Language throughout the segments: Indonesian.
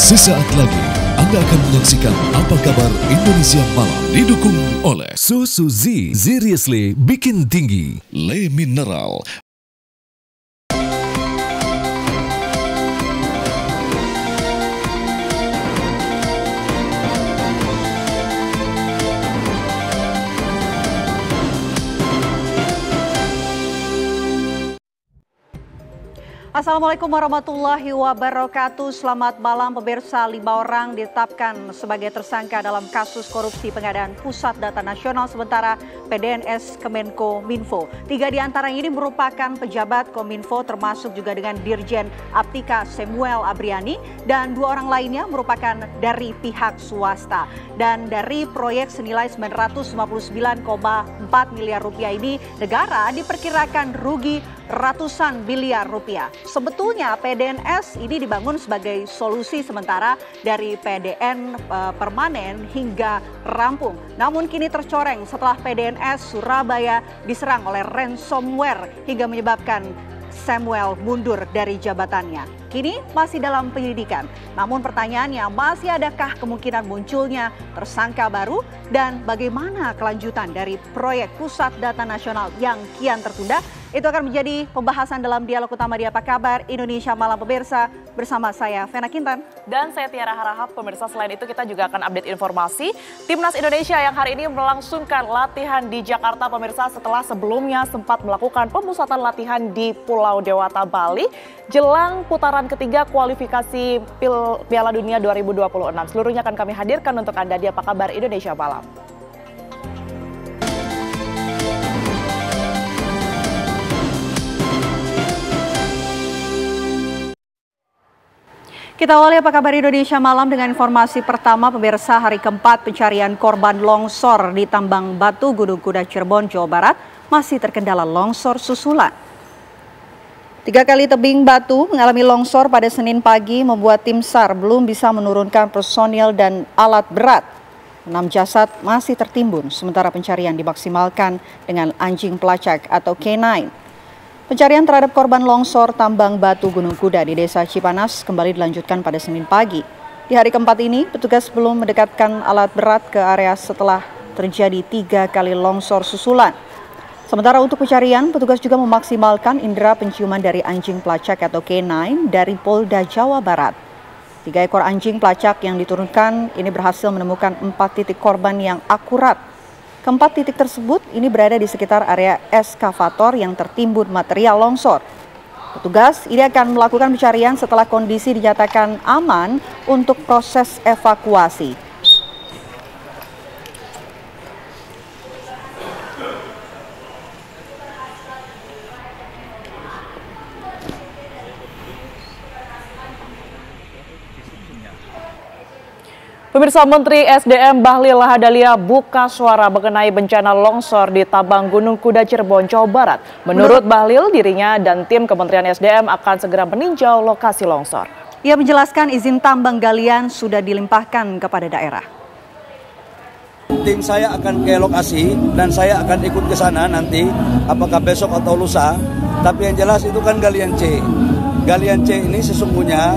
Sesaat lagi Anda akan menyaksikan Apa Kabar Indonesia Malam, didukung oleh Susu Z, Seriously bikin tinggi, Le Mineral. Assalamualaikum warahmatullahi wabarakatuh. Selamat malam pemirsa. 5 orang ditetapkan sebagai tersangka dalam kasus korupsi pengadaan Pusat Data Nasional sementara PDNS Kemenko Minfo. 3 diantara ini merupakan pejabat Kominfo termasuk juga dengan Dirjen Aptika Samuel Abriani dan 2 orang lainnya merupakan dari pihak swasta. Dan dari proyek senilai 959,4 miliar rupiah ini negara diperkirakan rugi ratusan miliar rupiah. Sebetulnya PDNS ini dibangun sebagai solusi sementara dari PDN permanen hingga rampung. Namun kini tercoreng setelah PDNS Surabaya diserang oleh ransomware hingga menyebabkan Samuel mundur dari jabatannya. Kini masih dalam penyelidikan. Namun pertanyaannya, masih adakah kemungkinan munculnya tersangka baru dan bagaimana kelanjutan dari proyek Pusat Data Nasional yang kian tertunda? Itu akan menjadi pembahasan dalam dialog utama di Apa Kabar Indonesia Malam pemirsa bersama saya Vena Kintan. Dan saya Tiara Harahap. Pemirsa, selain itu kita juga akan update informasi Timnas Indonesia yang hari ini melangsungkan latihan di Jakarta pemirsa setelah sebelumnya sempat melakukan pemusatan latihan di Pulau Dewata, Bali jelang putaran ketiga kualifikasi Piala Dunia 2026. Seluruhnya akan kami hadirkan untuk Anda di Apa Kabar Indonesia Malam. Kita awali Apa Kabar Indonesia Malam dengan informasi pertama pemirsa. Hari keempat pencarian korban longsor di Tambang Batu Gunung Kuda Cirebon, Jawa Barat masih terkendala longsor susulan. 3 kali tebing batu mengalami longsor pada Senin pagi membuat tim SAR belum bisa menurunkan personil dan alat berat. 6 jasad masih tertimbun sementara pencarian dimaksimalkan dengan anjing pelacak atau K9. Pencarian terhadap korban longsor tambang batu Gunung Kuda di Desa Cipanas kembali dilanjutkan pada Senin pagi. Di hari keempat ini, petugas belum mendekatkan alat berat ke area setelah terjadi 3 kali longsor susulan. Sementara untuk pencarian, petugas juga memaksimalkan indera penciuman dari anjing pelacak atau K9 dari Polda Jawa Barat. 3 ekor anjing pelacak yang diturunkan ini berhasil menemukan 4 titik korban yang akurat. Keempat titik tersebut ini berada di sekitar area eskavator yang tertimbun material longsor. Petugas ini akan melakukan pencarian setelah kondisi dinyatakan aman untuk proses evakuasi. Pemirsa, Menteri SDM Bahlil Lahadalia buka suara mengenai bencana longsor di Tambang Gunung Kuda Cirebon, Jawa Barat. Menurut Bahlil, dirinya dan tim Kementerian SDM akan segera meninjau lokasi longsor. Ia menjelaskan izin tambang galian sudah dilimpahkan kepada daerah. Tim saya akan ke lokasi dan saya akan ikut ke sana nanti, apakah besok atau lusa. Tapi yang jelas itu kan galian C. Galian C ini sesungguhnya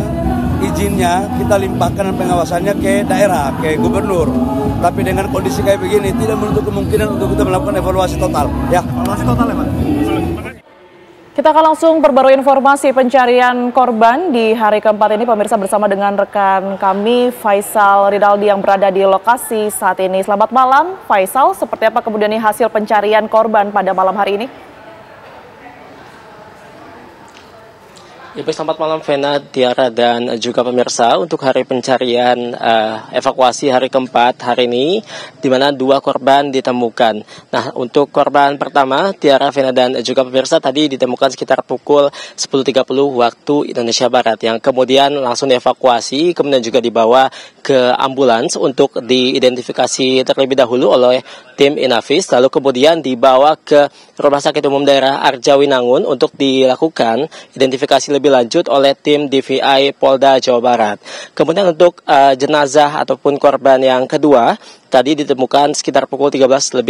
izinnya kita limpahkan dan pengawasannya ke daerah, ke gubernur. Tapi dengan kondisi kayak begini tidak menutup kemungkinan untuk kita melakukan evaluasi total. Ya, evaluasi total ya Pak. Kita akan langsung perbarui informasi pencarian korban di hari keempat ini pemirsa bersama dengan rekan kami Faisal Ridaldi yang berada di lokasi saat ini. Selamat malam Faisal, seperti apa kemudian hasil pencarian korban pada malam hari ini? Ya, selamat malam Vena, Tiara, dan juga pemirsa. Untuk hari pencarian evakuasi hari keempat hari ini, di mana 2 korban ditemukan. Nah, untuk korban pertama, Tiara, Vena, dan juga pemirsa tadi ditemukan sekitar pukul 10.30 waktu Indonesia Barat, yang kemudian langsung dievakuasi, kemudian juga dibawa ke ambulans untuk diidentifikasi terlebih dahulu oleh tim Inavis, lalu kemudian dibawa ke Rumah Sakit Umum Daerah Arjawinangun untuk dilakukan identifikasi lebih lanjut oleh tim DVI Polda Jawa Barat. Kemudian untuk jenazah ataupun korban yang kedua, tadi ditemukan sekitar pukul 13.30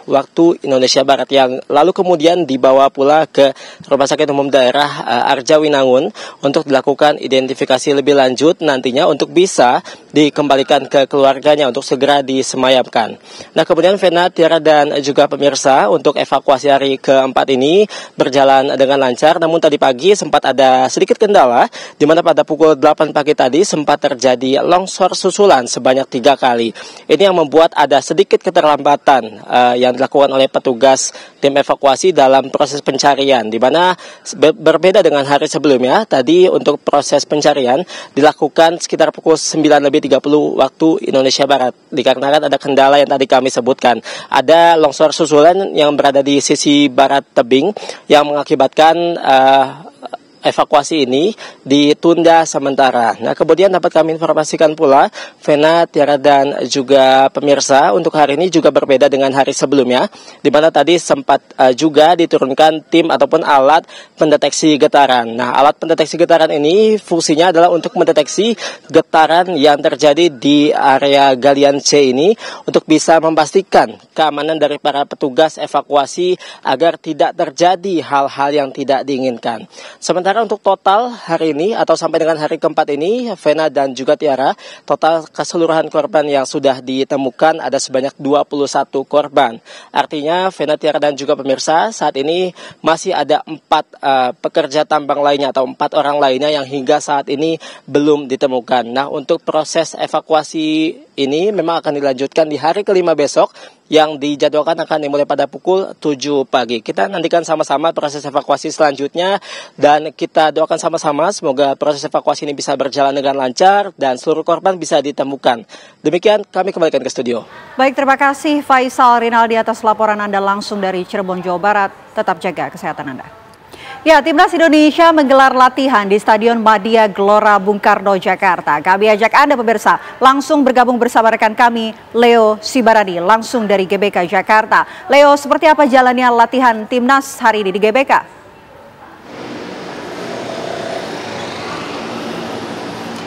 waktu Indonesia Barat, yang lalu kemudian dibawa pula ke Rumah Sakit Umum Daerah Arjawinangun untuk dilakukan identifikasi lebih lanjut nantinya untuk bisa dikembalikan ke keluarganya untuk segera disemayamkan. Nah, kemudian Vena, Tiara, dan juga pemirsa, untuk evakuasi hari keempat ini berjalan dengan lancar, namun tadi pagi sempat ada sedikit kendala di mana pada pukul 8 pagi tadi sempat terjadi longsor susulan sebanyak 3 kali. Ini yang membuat ada sedikit keterlambatan yang dilakukan oleh petugas tim evakuasi dalam proses pencarian, di mana berbeda dengan hari sebelumnya. Tadi untuk proses pencarian dilakukan sekitar pukul 9.30 waktu Indonesia Barat, dikarenakan ada kendala yang tadi kami sebutkan. Ada longsor susulan yang berada di sisi barat tebing yang mengakibatkan evakuasi ini ditunda sementara. Nah, kemudian dapat kami informasikan pula, Vena, Tiara, dan juga pemirsa, untuk hari ini juga berbeda dengan hari sebelumnya, di mana tadi sempat juga diturunkan tim ataupun alat pendeteksi getaran. Nah, alat pendeteksi getaran ini fungsinya adalah untuk mendeteksi getaran yang terjadi di area galian C ini untuk bisa memastikan keamanan dari para petugas evakuasi agar tidak terjadi hal-hal yang tidak diinginkan. Sementara untuk total hari ini atau sampai dengan hari keempat ini, Vena dan juga Tiara, total keseluruhan korban yang sudah ditemukan ada sebanyak 21 korban. Artinya Vena, Tiara, dan juga pemirsa, saat ini masih ada 4 pekerja tambang lainnya atau 4 orang lainnya yang hingga saat ini belum ditemukan. Nah, untuk proses evakuasi ini memang akan dilanjutkan di hari kelima besok, yang dijadwalkan akan dimulai pada pukul 7 pagi. Kita nantikan sama-sama proses evakuasi selanjutnya, dan kita doakan sama-sama semoga proses evakuasi ini bisa berjalan dengan lancar dan seluruh korban bisa ditemukan. Demikian, kami kembalikan ke studio. Baik, terima kasih Faisal Rinaldi atas laporan Anda langsung dari Cirebon, Jawa Barat. Tetap jaga kesehatan Anda. Ya, Timnas Indonesia menggelar latihan di Stadion Madia Gelora Bung Karno, Jakarta. Kami ajak Anda pemirsa langsung bergabung bersama rekan kami, Leo Sibaradi, langsung dari GBK Jakarta. Leo, seperti apa jalannya latihan Timnas hari ini di GBK?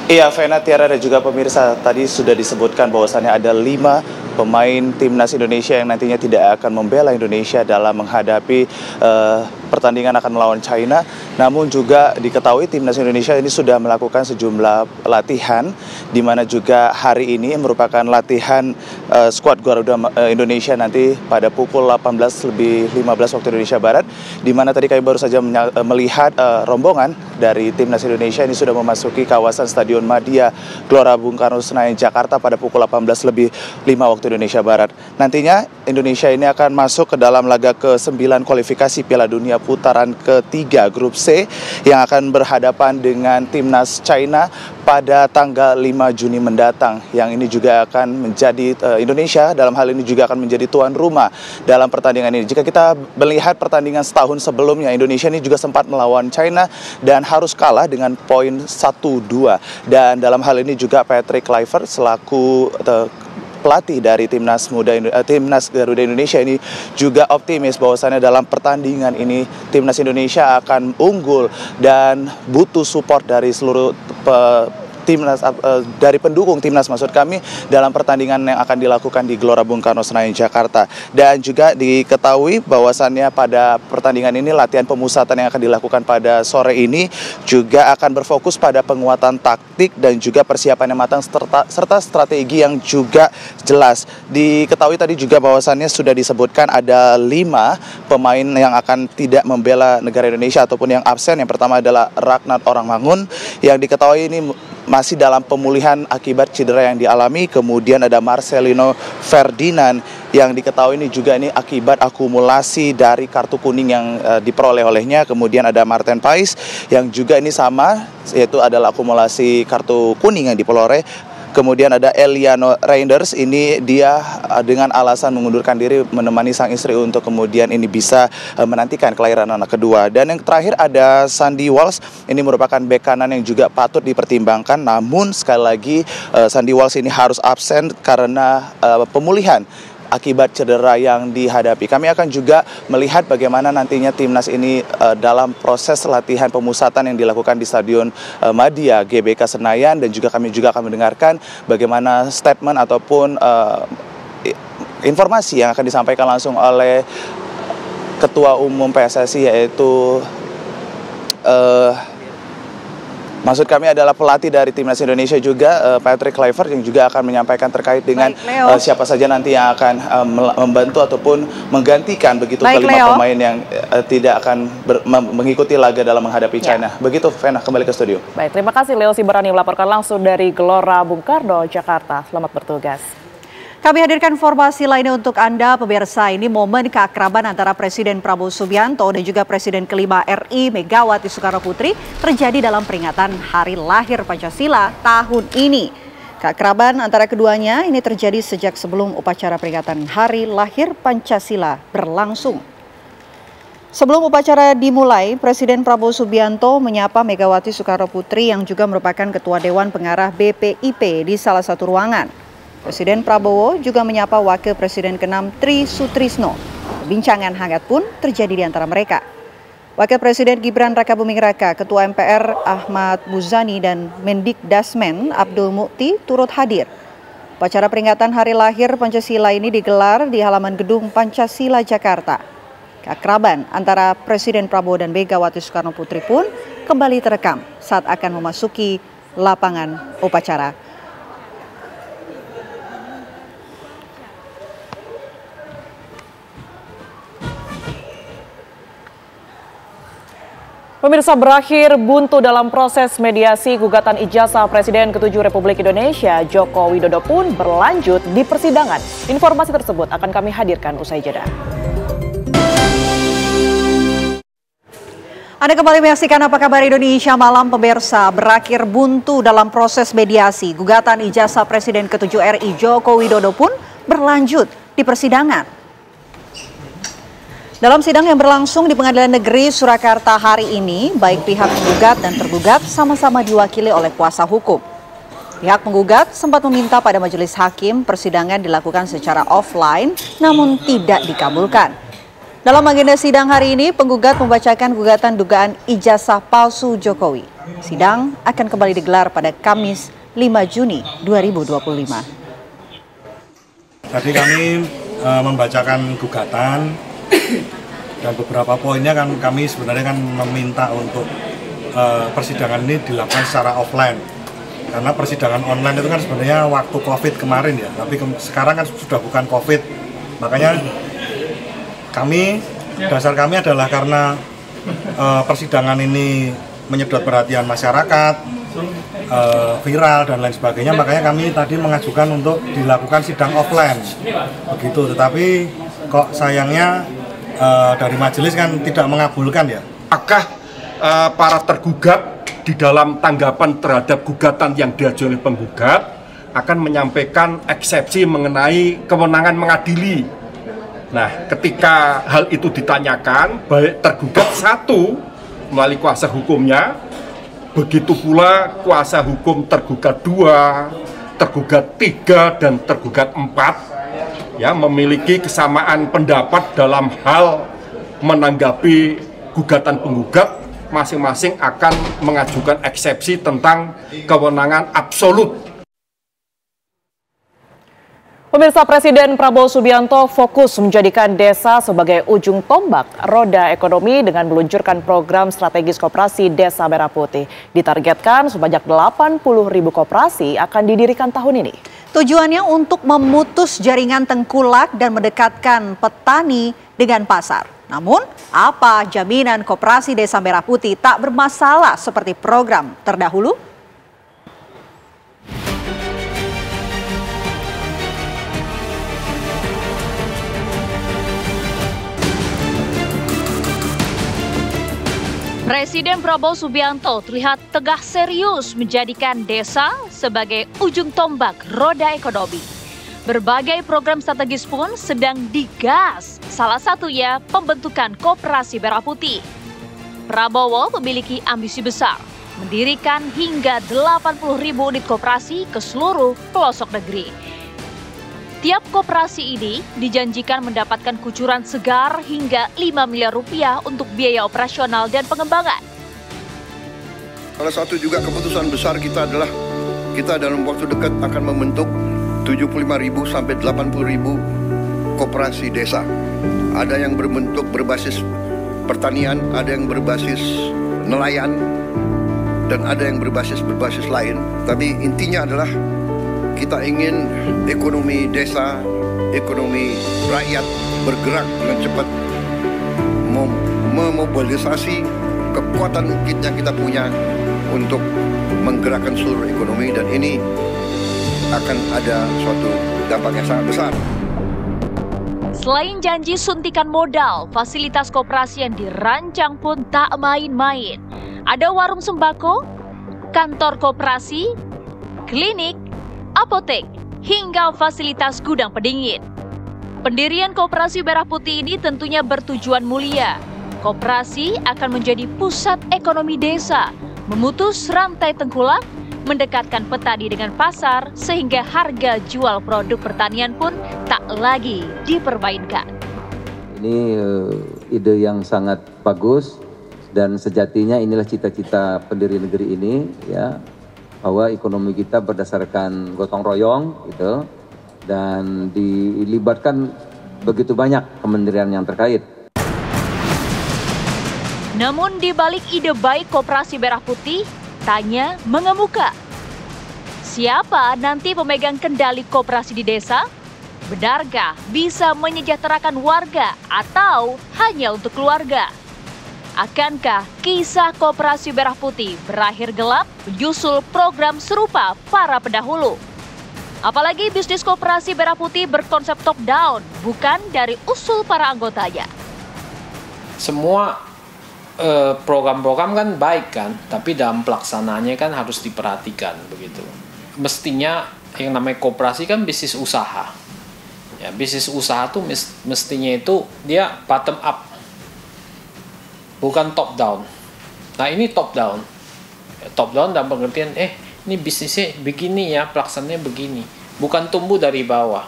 Iya, Vena, Tiara, dan juga pemirsa, tadi sudah disebutkan bahwasannya ada 5 pemain Timnas Indonesia yang nantinya tidak akan membela Indonesia dalam menghadapi pertandingan akan melawan China. Namun juga diketahui Timnas Indonesia ini sudah melakukan sejumlah latihan, di mana juga hari ini merupakan latihan skuad Garuda Indonesia nanti pada pukul 18.15 waktu Indonesia Barat, di mana tadi kami baru saja melihat rombongan dari Timnas Indonesia ini sudah memasuki kawasan Stadion Madia Gelora Bung Karno, Senayan, Jakarta pada pukul 18.05 waktu Indonesia Barat. Nantinya Indonesia ini akan masuk ke dalam laga ke-9 kualifikasi Piala Dunia putaran ketiga grup C yang akan berhadapan dengan Timnas China pada tanggal 5 Juni mendatang, yang ini juga akan menjadi Indonesia dalam hal ini juga akan menjadi tuan rumah dalam pertandingan ini. Jika kita melihat pertandingan setahun sebelumnya, Indonesia ini juga sempat melawan China dan harus kalah dengan poin 1-2, dan dalam hal ini juga Patrick Kluivert selaku pelatih dari timnas Garuda Indonesia ini juga optimis bahwasannya dalam pertandingan ini timnas Indonesia akan unggul dan butuh support dari seluruh timnas, dari pendukung timnas maksud kami, dalam pertandingan yang akan dilakukan di Gelora Bung Karno, Senayan, Jakarta. Dan juga diketahui bahwasannya pada pertandingan ini latihan pemusatan yang akan dilakukan pada sore ini juga akan berfokus pada penguatan taktik dan juga persiapan yang matang serta strategi yang juga jelas. Diketahui tadi juga bahwasannya sudah disebutkan ada 5 pemain yang akan tidak membela negara Indonesia ataupun yang absen. Yang pertama adalah Ragnar Orangmangun yang diketahui ini masih dalam pemulihan akibat cedera yang dialami. Kemudian ada Marcelino Ferdinand yang diketahui ini juga ini akibat akumulasi dari kartu kuning yang diperoleh olehnya. Kemudian ada Martin Pais yang juga ini sama, yaitu adalah akumulasi kartu kuning yang diperoleh. Kemudian ada Eliano Reinders, ini dia dengan alasan mengundurkan diri menemani sang istri untuk kemudian ini bisa menantikan kelahiran anak kedua. Dan yang terakhir ada Sandy Walsh, ini merupakan bek kanan yang juga patut dipertimbangkan. Namun sekali lagi Sandy Walsh ini harus absen karena pemulihan akibat cedera yang dihadapi. Kami akan juga melihat bagaimana nantinya timnas ini dalam proses latihan pemusatan yang dilakukan di Stadion Madia GBK Senayan, dan juga kami akan mendengarkan bagaimana statement ataupun informasi yang akan disampaikan langsung oleh Ketua Umum PSSI, yaitu maksud kami adalah pelatih dari Timnas Indonesia juga, Patrick Kluivert, yang juga akan menyampaikan terkait dengan siapa saja nanti yang akan membantu ataupun menggantikan begitu kelima pemain yang tidak akan mengikuti laga dalam menghadapi China. Begitu, Vena, kembali ke studio. Baik, terima kasih Leo Sibarani melaporkan langsung dari Gelora Bung Karno, Jakarta. Selamat bertugas. Kami hadirkan informasi lainnya untuk Anda, pemirsa. Ini momen keakraban antara Presiden Prabowo Subianto dan juga Presiden kelima RI Megawati Soekarnoputri terjadi dalam peringatan Hari Lahir Pancasila tahun ini. Keakraban antara keduanya ini terjadi sejak sebelum upacara peringatan Hari Lahir Pancasila berlangsung. Sebelum upacara dimulai, Presiden Prabowo Subianto menyapa Megawati Soekarnoputri yang juga merupakan Ketua Dewan Pengarah BPIP di salah satu ruangan. Presiden Prabowo juga menyapa Wakil Presiden ke-6 Tri Sutrisno. Perbincangan hangat pun terjadi di antara mereka. Wakil Presiden Gibran Rakabuming Raka, Ketua MPR Ahmad Muzani, dan Mendikdasmen Abdul Mukti turut hadir. Upacara peringatan Hari Lahir Pancasila ini digelar di halaman Gedung Pancasila Jakarta. Keakraban antara Presiden Prabowo dan Megawati Soekarnoputri pun kembali terekam saat akan memasuki lapangan upacara. Pemirsa, berakhir buntu dalam proses mediasi gugatan ijazah Presiden ke-7 Republik Indonesia, Joko Widodo pun berlanjut di persidangan. Informasi tersebut akan kami hadirkan usai jeda. Anda kembali menyaksikan Apa Kabar Indonesia Malam, pemirsa. Berakhir buntu dalam proses mediasi gugatan ijazah Presiden ke-7 RI Joko Widodo pun berlanjut di persidangan. Dalam sidang yang berlangsung di Pengadilan Negeri Surakarta hari ini, baik pihak penggugat dan tergugat sama-sama diwakili oleh kuasa hukum. Pihak penggugat sempat meminta pada majelis hakim persidangan dilakukan secara offline, namun tidak dikabulkan. Dalam agenda sidang hari ini, penggugat membacakan gugatan dugaan ijazah palsu Jokowi. Sidang akan kembali digelar pada Kamis 5 Juni 2025. Tadi kami membacakan gugatan, dan beberapa poinnya kan kami sebenarnya kan meminta untuk persidangan ini dilakukan secara offline, karena persidangan online itu kan sebenarnya waktu COVID kemarin ya, tapi sekarang kan sudah bukan COVID. Makanya dasar kami adalah karena persidangan ini menyedot perhatian masyarakat, viral dan lain sebagainya, makanya kami tadi mengajukan untuk dilakukan sidang offline begitu. Tetapi kok sayangnya dari majelis kan tidak mengabulkan ya. Apakah para tergugat di dalam tanggapan terhadap gugatan yang diajukan oleh penggugat akan menyampaikan eksepsi mengenai kewenangan mengadili? Nah, ketika hal itu ditanyakan, baik tergugat 1 melalui kuasa hukumnya, begitu pula kuasa hukum tergugat 2, tergugat 3, dan tergugat 4 ya memiliki kesamaan pendapat dalam hal menanggapi gugatan penggugat. Masing-masing akan mengajukan eksepsi tentang kewenangan absolut. Pemirsa, Presiden Prabowo Subianto fokus menjadikan desa sebagai ujung tombak roda ekonomi dengan meluncurkan program strategis koperasi Desa Merah Putih. Ditargetkan sebanyak 80.000 koperasi akan didirikan tahun ini. Tujuannya untuk memutus jaringan tengkulak dan mendekatkan petani dengan pasar. Namun, apa jaminan koperasi Desa Merah Putih tak bermasalah seperti program terdahulu? Presiden Prabowo Subianto terlihat tegak serius menjadikan desa sebagai ujung tombak roda ekonomi. Berbagai program strategis pun sedang digas, salah satunya pembentukan Koperasi Merah Putih. Prabowo memiliki ambisi besar, mendirikan hingga 80.000 unit koperasi ke seluruh pelosok negeri. Setiap koperasi ini dijanjikan mendapatkan kucuran segar hingga 5 miliar rupiah untuk biaya operasional dan pengembangan. Salah satu juga keputusan besar kita adalah kita dalam waktu dekat akan membentuk 75.000 sampai 80.000 koperasi desa. Ada yang berbasis pertanian, ada yang berbasis nelayan, dan ada yang berbasis lain. Tapi intinya adalah kita ingin ekonomi desa, ekonomi rakyat bergerak dengan cepat, memobilisasi kekuatan yang kita punya untuk menggerakkan seluruh ekonomi, dan ini akan ada suatu dampak yang sangat besar. Selain janji suntikan modal, fasilitas koperasi yang dirancang pun tak main-main. Ada warung sembako, kantor koperasi, klinik, apotek, hingga fasilitas gudang pendingin. Pendirian Koperasi Merah Putih ini tentunya bertujuan mulia. Koperasi akan menjadi pusat ekonomi desa, memutus rantai tengkulak, mendekatkan petani dengan pasar sehingga harga jual produk pertanian pun tak lagi dipermainkan. Ini ide yang sangat bagus dan sejatinya inilah cita-cita pendiri negeri ini, ya, bahwa ekonomi kita berdasarkan gotong royong gitu, dan dilibatkan begitu banyak kementerian yang terkait. Namun di balik ide baik Koperasi Merah Putih, tanya mengemuka. Siapa nanti pemegang kendali koperasi di desa? Benarkah bisa menyejahterakan warga atau hanya untuk keluarga? Akankah kisah Koperasi Merah Putih berakhir gelap menyusul program serupa para pendahulu? Apalagi bisnis Koperasi Merah Putih berkonsep top down, bukan dari usul para anggotanya. Semua program-program kan baik kan, tapi dalam pelaksanaannya kan harus diperhatikan begitu. Mestinya yang namanya koperasi kan bisnis usaha. Ya, bisnis usaha tuh mestinya itu dia bottom up, bukan top down. Nah ini top down. Top down dalam pengertian ini bisnisnya begini ya, pelaksanaannya begini, bukan tumbuh dari bawah.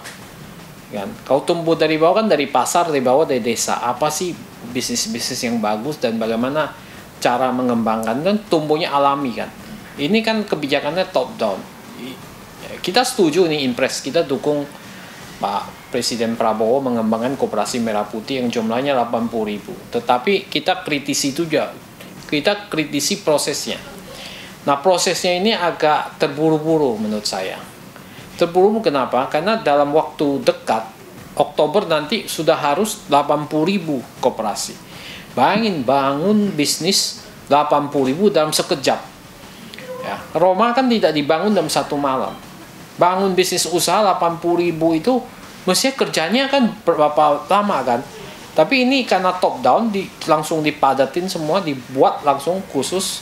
Kan? Kalau tumbuh dari bawah kan dari pasar, dari bawah dari desa. Apa sih bisnis-bisnis yang bagus dan bagaimana cara mengembangkan, kan tumbuhnya alami kan. Ini kan kebijakannya top down. Kita setuju nih, impres, kita dukung Pak Presiden Prabowo mengembangkan Koperasi Merah Putih yang jumlahnya 80.000. Tetapi kita kritisi juga, kita kritisi prosesnya. Nah prosesnya ini agak terburu-buru menurut saya. Terburu-buru kenapa? Karena dalam waktu dekat, Oktober nanti sudah harus 80.000 koperasi. Bayangin bangun bisnis 80.000 dalam sekejap. Ya, Roma kan tidak dibangun dalam satu malam. Bangun bisnis usaha 80.000 itu mestinya kerjanya kan berapa lama kan. Tapi ini karena top down langsung dipadatin semua, dibuat langsung khusus.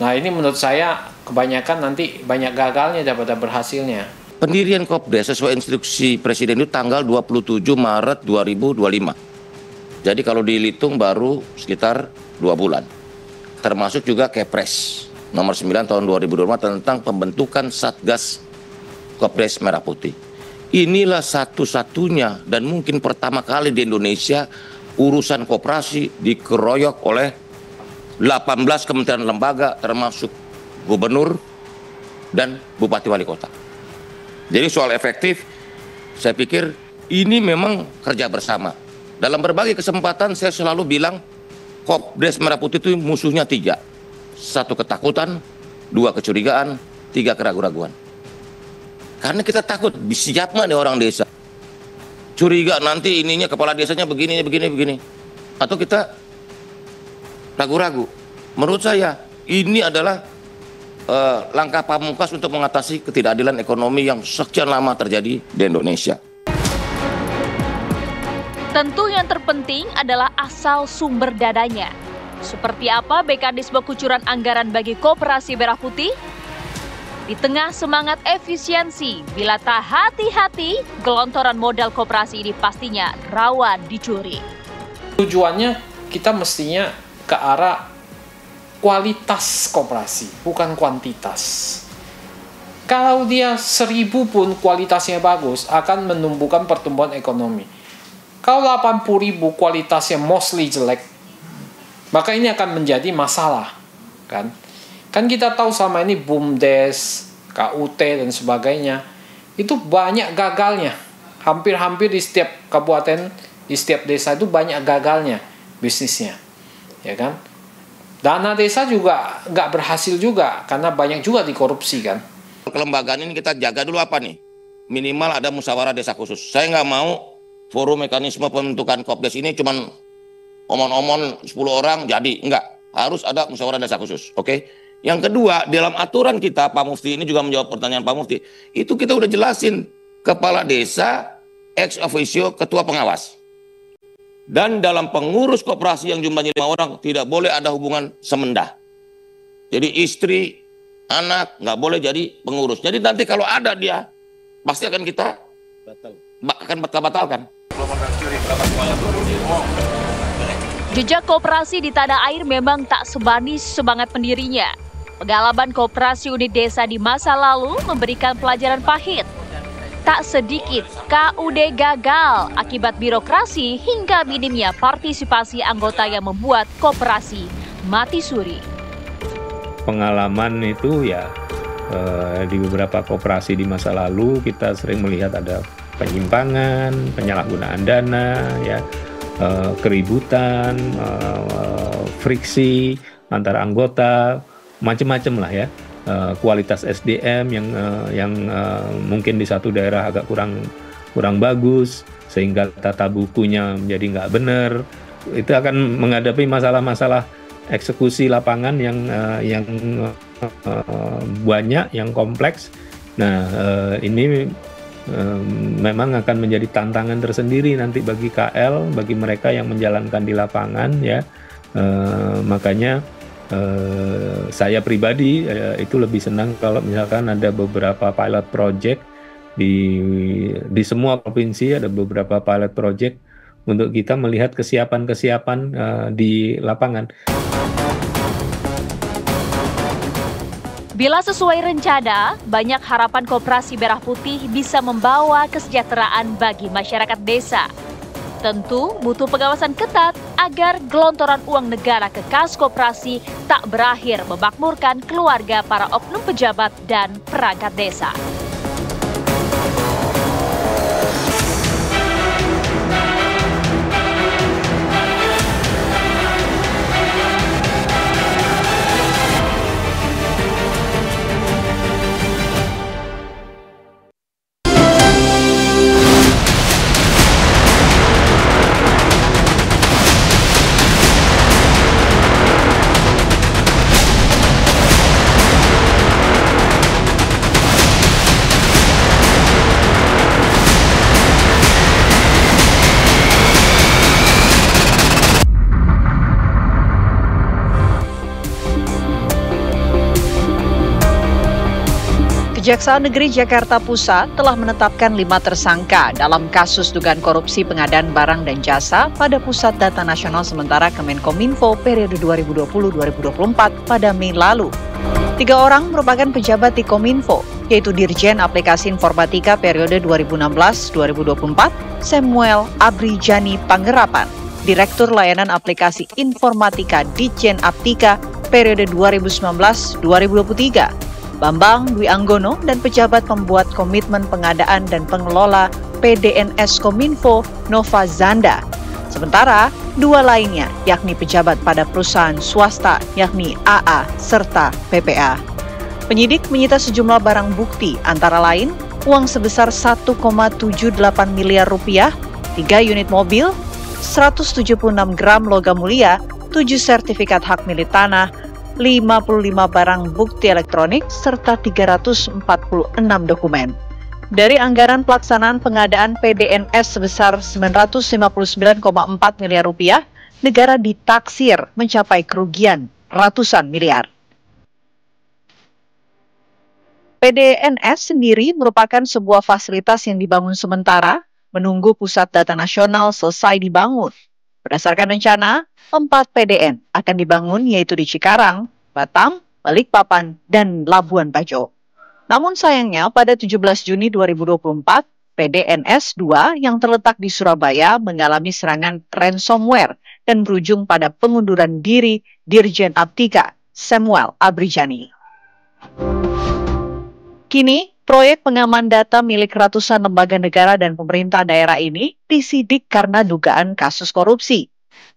Nah ini menurut saya kebanyakan nanti banyak gagalnya daripada berhasilnya. Pendirian Kopdes sesuai instruksi Presiden itu tanggal 27 Maret 2025. Jadi kalau dihitung baru sekitar 2 bulan. Termasuk juga Kepres nomor 9 tahun 2025 tentang pembentukan Satgas Kopdes Merah Putih. Inilah satu-satunya dan mungkin pertama kali di Indonesia urusan koperasi dikeroyok oleh 18 kementerian lembaga termasuk gubernur dan bupati wali kota. Jadi soal efektif, saya pikir ini memang kerja bersama. Dalam berbagai kesempatan saya selalu bilang Kopdes Merah Putih itu musuhnya 3. 1 ketakutan, 2 kecurigaan, 3 keraguan-raguan. Karena kita takut, siap nggak nih orang desa? Curiga nanti ininya kepala desanya begini. Atau kita ragu-ragu. Menurut saya ini adalah langkah pamungkas untuk mengatasi ketidakadilan ekonomi yang sekian lama terjadi di Indonesia. Tentu yang terpenting adalah asal sumber dananya. Seperti apa mekanisme kucuran anggaran bagi Koperasi Merah Putih? Di tengah semangat efisiensi, bila tak hati-hati, gelontoran modal koperasi ini pastinya rawan dicuri. Tujuannya kita mestinya ke arah kualitas koperasi, bukan kuantitas. Kalau dia 1000 pun kualitasnya bagus, akan menumbuhkan pertumbuhan ekonomi. Kalau 80.000 kualitasnya mostly jelek, maka ini akan menjadi masalah, kan? Kan kita tahu sama ini BUMDes, KUT dan sebagainya, itu banyak gagalnya. Hampir-hampir di setiap kabupaten, di setiap desa itu banyak gagalnya bisnisnya, ya kan? Dana desa juga nggak berhasil juga karena banyak juga dikorupsi, kan? Kelembagaan ini kita jaga dulu apa nih? Minimal ada musyawarah desa khusus. Saya nggak mau forum mekanisme pembentukan Kopdes ini cuman omon-omon 10 orang jadi. Enggak, harus ada musyawarah desa khusus. Oke? Yang kedua, dalam aturan kita, Pak Mufti ini juga menjawab pertanyaan Pak Mufti. Itu kita udah jelasin, kepala desa, ex officio, ketua pengawas. Dan dalam pengurus koperasi yang jumlahnya 5 orang, tidak boleh ada hubungan semendah. Jadi istri, anak nggak boleh jadi pengurus. Jadi nanti kalau ada dia pasti akan kita batalkan. Jejak koperasi di tanah air memang tak sebanis semangat pendirinya. Pengalaman koperasi unit desa di masa lalu memberikan pelajaran pahit. Tak sedikit KUD gagal akibat birokrasi hingga minimnya partisipasi anggota yang membuat koperasi mati suri. Pengalaman itu ya di beberapa koperasi di masa lalu kita sering melihat ada penyimpangan, penyalahgunaan dana, ya, keributan, friksi antara anggota, macam-macam lah ya. Kualitas SDM yang mungkin di satu daerah agak kurang bagus sehingga tata bukunya menjadi nggak benar. Itu akan menghadapi masalah-masalah eksekusi lapangan yang banyak, yang kompleks. Nah, ini memang akan menjadi tantangan tersendiri nanti bagi KL, bagi mereka yang menjalankan di lapangan, ya. Makanya saya pribadi itu lebih senang kalau misalkan ada beberapa pilot project di semua provinsi, ada beberapa pilot project untuk kita melihat kesiapan-kesiapan di lapangan. Bila sesuai rencana, banyak harapan koperasi Merah Putih bisa membawa kesejahteraan bagi masyarakat desa. Tentu butuh pengawasan ketat agar gelontoran uang negara ke kas koperasi tak berakhir memakmurkan keluarga para oknum pejabat dan perangkat desa. Kejaksaan Negeri Jakarta Pusat telah menetapkan 5 tersangka dalam kasus dugaan korupsi pengadaan barang dan jasa pada Pusat Data Nasional Sementara Kemenkominfo periode 2020-2024 pada Mei lalu. 3 orang merupakan pejabat di Kominfo, yaitu Dirjen Aplikasi Informatika periode 2016-2024, Samuel Abrijani Panggerapan, Direktur Layanan Aplikasi Informatika Ditjen Aptika periode 2019-2023, Bambang Dwi Anggono, dan pejabat pembuat komitmen pengadaan dan pengelola PDNS Kominfo Nova Zanda. Sementara 2 lainnya yakni pejabat pada perusahaan swasta yakni AA serta PPA. Penyidik menyita sejumlah barang bukti antara lain uang sebesar 1,78 miliar rupiah, 3 unit mobil, 176 gram logam mulia, 7 sertifikat hak milik tanah, 55 barang bukti elektronik, serta 346 dokumen. Dari anggaran pelaksanaan pengadaan PDNS sebesar 959,4 miliar rupiah, negara ditaksir mencapai kerugian ratusan miliar. PDNS sendiri merupakan sebuah fasilitas yang dibangun sementara, menunggu Pusat Data Nasional selesai dibangun. Berdasarkan rencana, 4 PDN akan dibangun, yaitu di Cikarang, Batam, Balikpapan, dan Labuan Bajo. Namun sayangnya pada 17 Juni 2024, PDNS 2 yang terletak di Surabaya mengalami serangan ransomware dan berujung pada pengunduran diri Dirjen Aptika Samuel Abrijani. Kini, proyek pengaman data milik ratusan lembaga negara dan pemerintah daerah ini disidik karena dugaan kasus korupsi.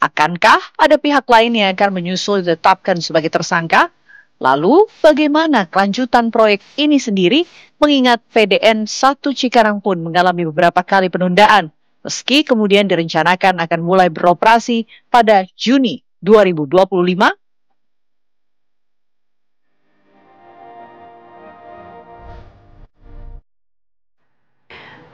Akankah ada pihak lain yang akan menyusul ditetapkan sebagai tersangka? Lalu, bagaimana kelanjutan proyek ini sendiri, mengingat PDN 1 Cikarang pun mengalami beberapa kali penundaan, meski kemudian direncanakan akan mulai beroperasi pada Juni 2025?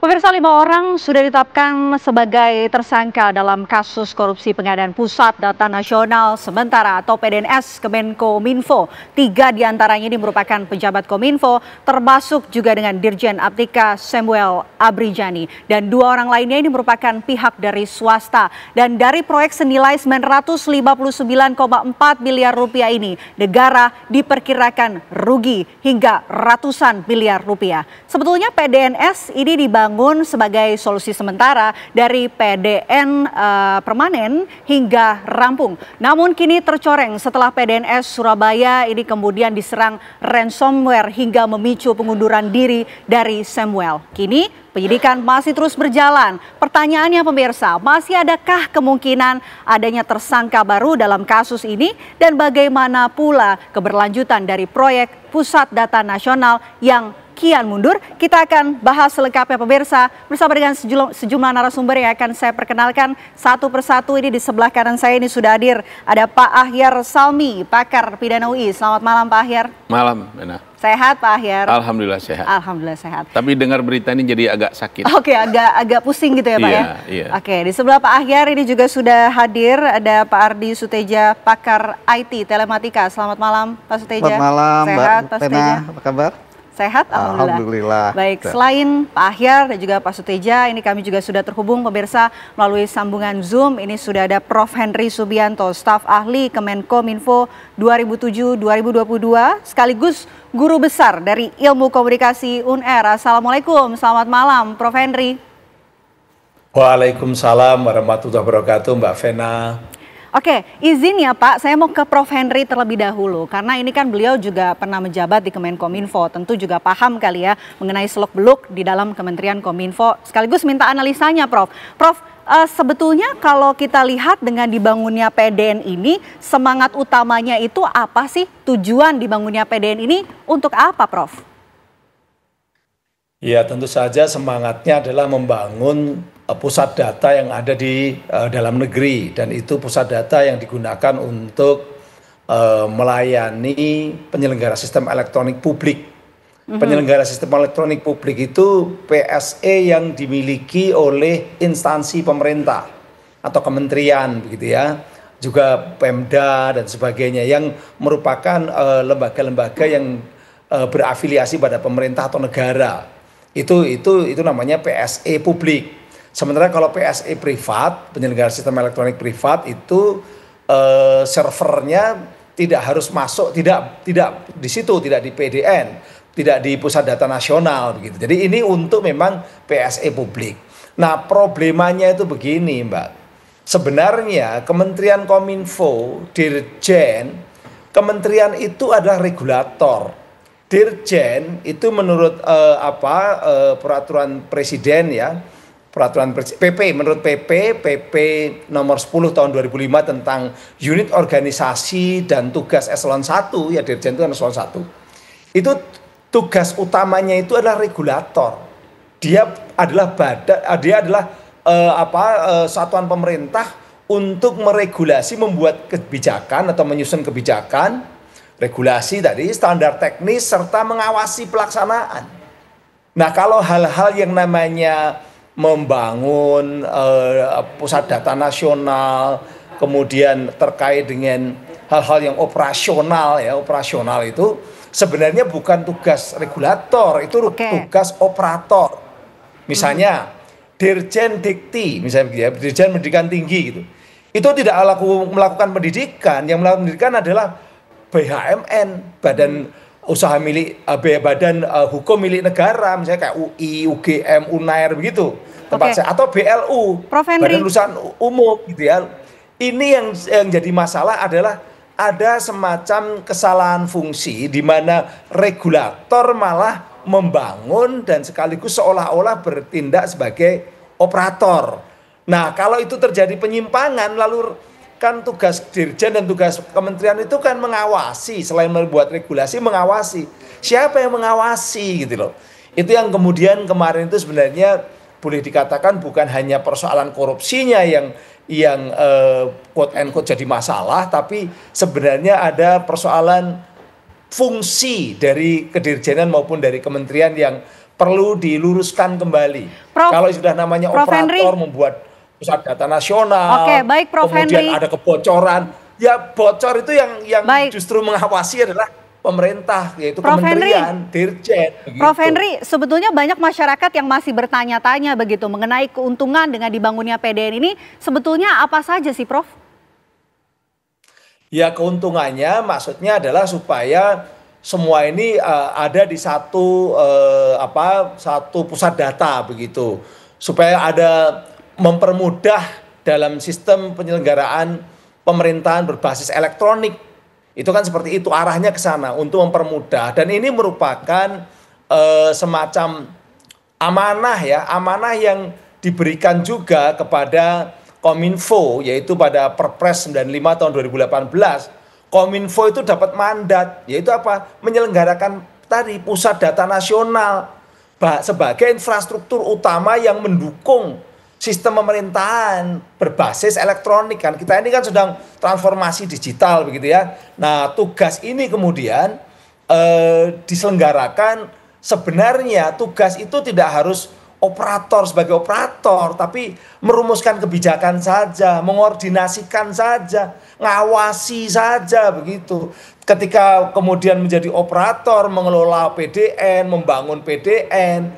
Pemirsa, 5 orang sudah ditetapkan sebagai tersangka dalam kasus korupsi pengadaan Pusat Data Nasional Sementara atau PDNS Kemenkominfo. 3 diantaranya ini merupakan pejabat Kominfo, termasuk juga dengan Dirjen Aptika Samuel Abrijani. Dan 2 orang lainnya ini merupakan pihak dari swasta. Dan dari proyek senilai 959,4 miliar rupiah ini, negara diperkirakan rugi hingga ratusan miliar rupiah. Sebetulnya PDNS ini dibangun sebagai solusi sementara dari PDN permanen hingga rampung. Namun kini tercoreng setelah PDNS Surabaya ini kemudian diserang ransomware hingga memicu pengunduran diri dari Samuel. Kini penyidikan masih terus berjalan. Pertanyaannya pemirsa, masih adakah kemungkinan adanya tersangka baru dalam kasus ini? Dan bagaimana pula keberlanjutan dari proyek Pusat Data Nasional yang kian mundur? Kita akan bahas selengkapnya pemirsa bersama dengan sejumlah narasumber yang akan saya perkenalkan satu persatu. Ini di sebelah kanan saya ini sudah hadir ada Pak Ahyar Salmi, pakar pidana UI. Selamat malam Pak Ahyar. Malam, Bena. Sehat Pak Ahyar? Alhamdulillah sehat. Alhamdulillah sehat. Tapi dengar berita ini jadi agak sakit. Oke, agak pusing gitu ya Pak ya? Iya. Oke, di sebelah Pak Ahyar ini juga sudah hadir ada Pak Ardi Suteja, pakar IT Telematika. Selamat malam Pak Suteja. Selamat malam sehat, Mbak Pena, apa kabar? Sehat, alhamdulillah. Baik, selain Pak Ahyar dan juga Pak Suteja, ini kami juga sudah terhubung pemirsa melalui sambungan Zoom. Ini sudah ada Prof. Henry Subianto, staf ahli Kemenkominfo 2007-2022, sekaligus guru besar dari Ilmu Komunikasi UNR. Assalamualaikum, selamat malam Prof. Henry. Waalaikumsalam warahmatullahi wabarakatuh Mbak Vena. Oke, izin ya Pak, saya mau ke Prof. Henry terlebih dahulu. Karena ini kan beliau juga pernah menjabat di Kemenkominfo. Tentu juga paham kali ya mengenai seluk-beluk di dalam Kementerian Kominfo. Sekaligus minta analisanya Prof. Prof, sebetulnya kalau kita lihat dengan dibangunnya PDN ini, semangat utamanya itu apa sih? Tujuan dibangunnya PDN ini untuk apa Prof? Ya tentu saja semangatnya adalah membangun pusat data yang ada di dalam negeri, dan itu pusat data yang digunakan untuk melayani penyelenggara sistem elektronik publik. Penyelenggara sistem elektronik publik itu PSE yang dimiliki oleh instansi pemerintah atau kementerian begitu ya, juga Pemda dan sebagainya, yang merupakan lembaga-lembaga yang berafiliasi pada pemerintah atau negara. Itu namanya PSE publik. Sementara kalau PSE privat, penyelenggara sistem elektronik privat, itu servernya tidak harus masuk, tidak di situ, tidak di PDN, tidak di Pusat Data Nasional begitu. Jadi ini untuk memang PSE publik. Nah, problemanya itu begini, Mbak. Sebenarnya Kementerian Kominfo, Dirjen, kementerian itu adalah regulator. Dirjen itu menurut peraturan presiden ya, peraturan PP, menurut PP nomor 10 tahun 2005 tentang unit organisasi dan tugas eselon 1 ya, Dirjen itu kan eselon 1. Itu tugas utamanya itu adalah regulator. Dia adalah satuan pemerintah untuk meregulasi, membuat kebijakan atau menyusun kebijakan, regulasi tadi, standar teknis, serta mengawasi pelaksanaan. Nah, kalau hal-hal yang namanya membangun pusat data nasional, kemudian terkait dengan hal-hal yang operasional ya, operasional itu sebenarnya bukan tugas regulator, itu tugas operator. Misalnya Dirjen Dikti, misalnya ya, Dirjen Pendidikan Tinggi gitu. Itu tidak melakukan pendidikan, yang melakukan pendidikan adalah BHMN, Badan usaha milik badan hukum milik negara, misalnya kayak UI, UGM, UNAIR begitu tempat saya, atau BLU, Badan Usaha Umum gitu ya. Ini yang jadi masalah adalah ada semacam kesalahan fungsi di mana regulator malah membangun dan sekaligus seolah-olah bertindak sebagai operator. Nah, kalau itu terjadi penyimpangan, lalu kan tugas dirjen dan tugas kementerian itu kan mengawasi, selain membuat regulasi, mengawasi. Siapa yang mengawasi gitu loh. Itu yang kemudian kemarin itu sebenarnya boleh dikatakan bukan hanya persoalan korupsinya yang quote and quote jadi masalah, tapi sebenarnya ada persoalan fungsi dari kedirjenan maupun dari kementerian yang perlu diluruskan kembali. Kalau sudah namanya operator membuat pusat data nasional, baik, Prof. kemudian Henry. ada kebocoran, ya bocor itu yang justru mengawasi adalah pemerintah, yaitu Prof. kementerian, dirjen. Prof. Henry, sebetulnya banyak masyarakat yang masih bertanya-tanya begitu mengenai keuntungan dengan dibangunnya PDN ini, sebetulnya apa saja sih, Prof? Ya, keuntungannya maksudnya adalah supaya semua ini ada di satu pusat data begitu, supaya ada mempermudah dalam sistem penyelenggaraan pemerintahan berbasis elektronik. Itu kan seperti itu, arahnya ke sana untuk mempermudah. Dan ini merupakan semacam amanah ya, amanah yang diberikan juga kepada Kominfo, yaitu pada Perpres 95 tahun 2018. Kominfo itu dapat mandat, yaitu apa? Menyelenggarakan tadi pusat data nasional sebagai infrastruktur utama yang mendukung sistem pemerintahan berbasis elektronik kan. Kita ini kan sedang transformasi digital begitu ya. Nah, tugas ini kemudian diselenggarakan, sebenarnya tugas itu tidak harus operator sebagai operator, tapi merumuskan kebijakan saja, mengordinasikan saja, ngawasi saja begitu. Ketika kemudian menjadi operator, mengelola PDN, membangun PDN,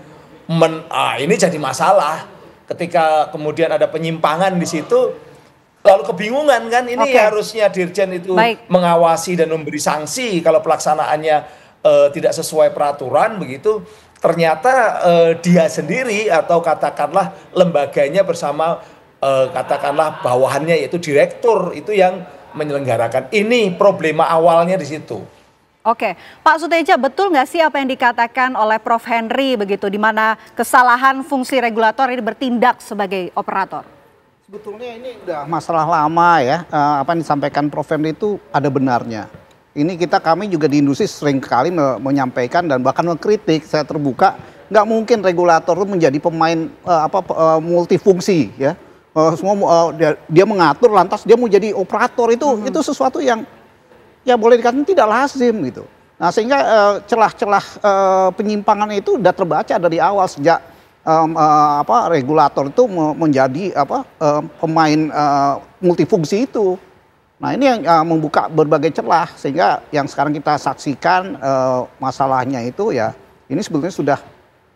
ini jadi masalah. Ketika kemudian ada penyimpangan di situ, lalu kebingungan kan, ini harusnya dirjen itu mengawasi dan memberi sanksi kalau pelaksanaannya tidak sesuai peraturan begitu. Ternyata dia sendiri atau katakanlah lembaganya bersama katakanlah bawahannya yaitu direktur itu yang menyelenggarakan. Ini problema awalnya di situ. Oke, Pak Sutedja, betul nggak sih apa yang dikatakan oleh Prof. Henry begitu, di mana kesalahan fungsi regulator ini bertindak sebagai operator? Sebetulnya ini udah masalah lama ya, apa yang disampaikan Prof. Henry itu ada benarnya. Ini kami juga di industri sering kali menyampaikan dan bahkan mengkritik, saya terbuka, nggak mungkin regulator itu menjadi pemain multifungsi ya. Dia mengatur lantas dia mau jadi operator itu sesuatu yang ya boleh dikatakan tidak lazim gitu. Nah, sehingga celah-celah penyimpangan itu sudah terbaca dari awal sejak regulator itu menjadi pemain multifungsi itu. Nah, ini yang membuka berbagai celah sehingga yang sekarang kita saksikan masalahnya itu ya ini sebetulnya sudah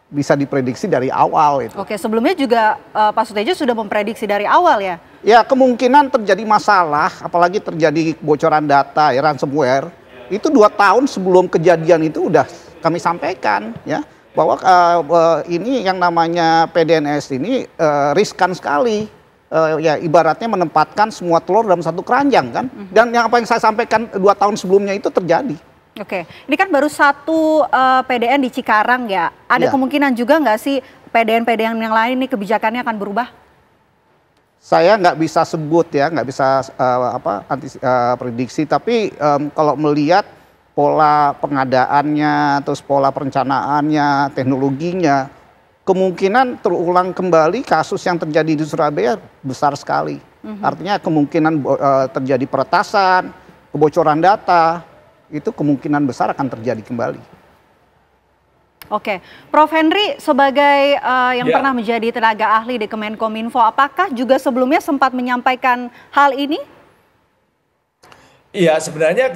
bisa diprediksi dari awal itu. Oke, sebelumnya juga Pak Sutedja sudah memprediksi dari awal ya? Ya, kemungkinan terjadi masalah, apalagi terjadi kebocoran data, ya ransomware, itu 2 tahun sebelum kejadian itu udah kami sampaikan ya, bahwa ini yang namanya PDNS ini riskan sekali, ya ibaratnya menempatkan semua telur dalam satu keranjang kan, dan yang apa yang saya sampaikan 2 tahun sebelumnya itu terjadi. Oke, ini kan baru satu PDN di Cikarang ya, ada kemungkinan juga nggak sih PDN-PDN yang lain nih kebijakannya akan berubah? Saya nggak bisa sebut ya, nggak bisa prediksi, tapi kalau melihat pola pengadaannya, terus pola perencanaannya, teknologinya, kemungkinan terulang kembali kasus yang terjadi di Surabaya besar sekali. Artinya kemungkinan terjadi peretasan, kebocoran data, itu kemungkinan besar akan terjadi kembali. Oke, Prof. Henry sebagai yang pernah menjadi tenaga ahli di Kemenkominfo, apakah juga sebelumnya sempat menyampaikan hal ini? Iya, sebenarnya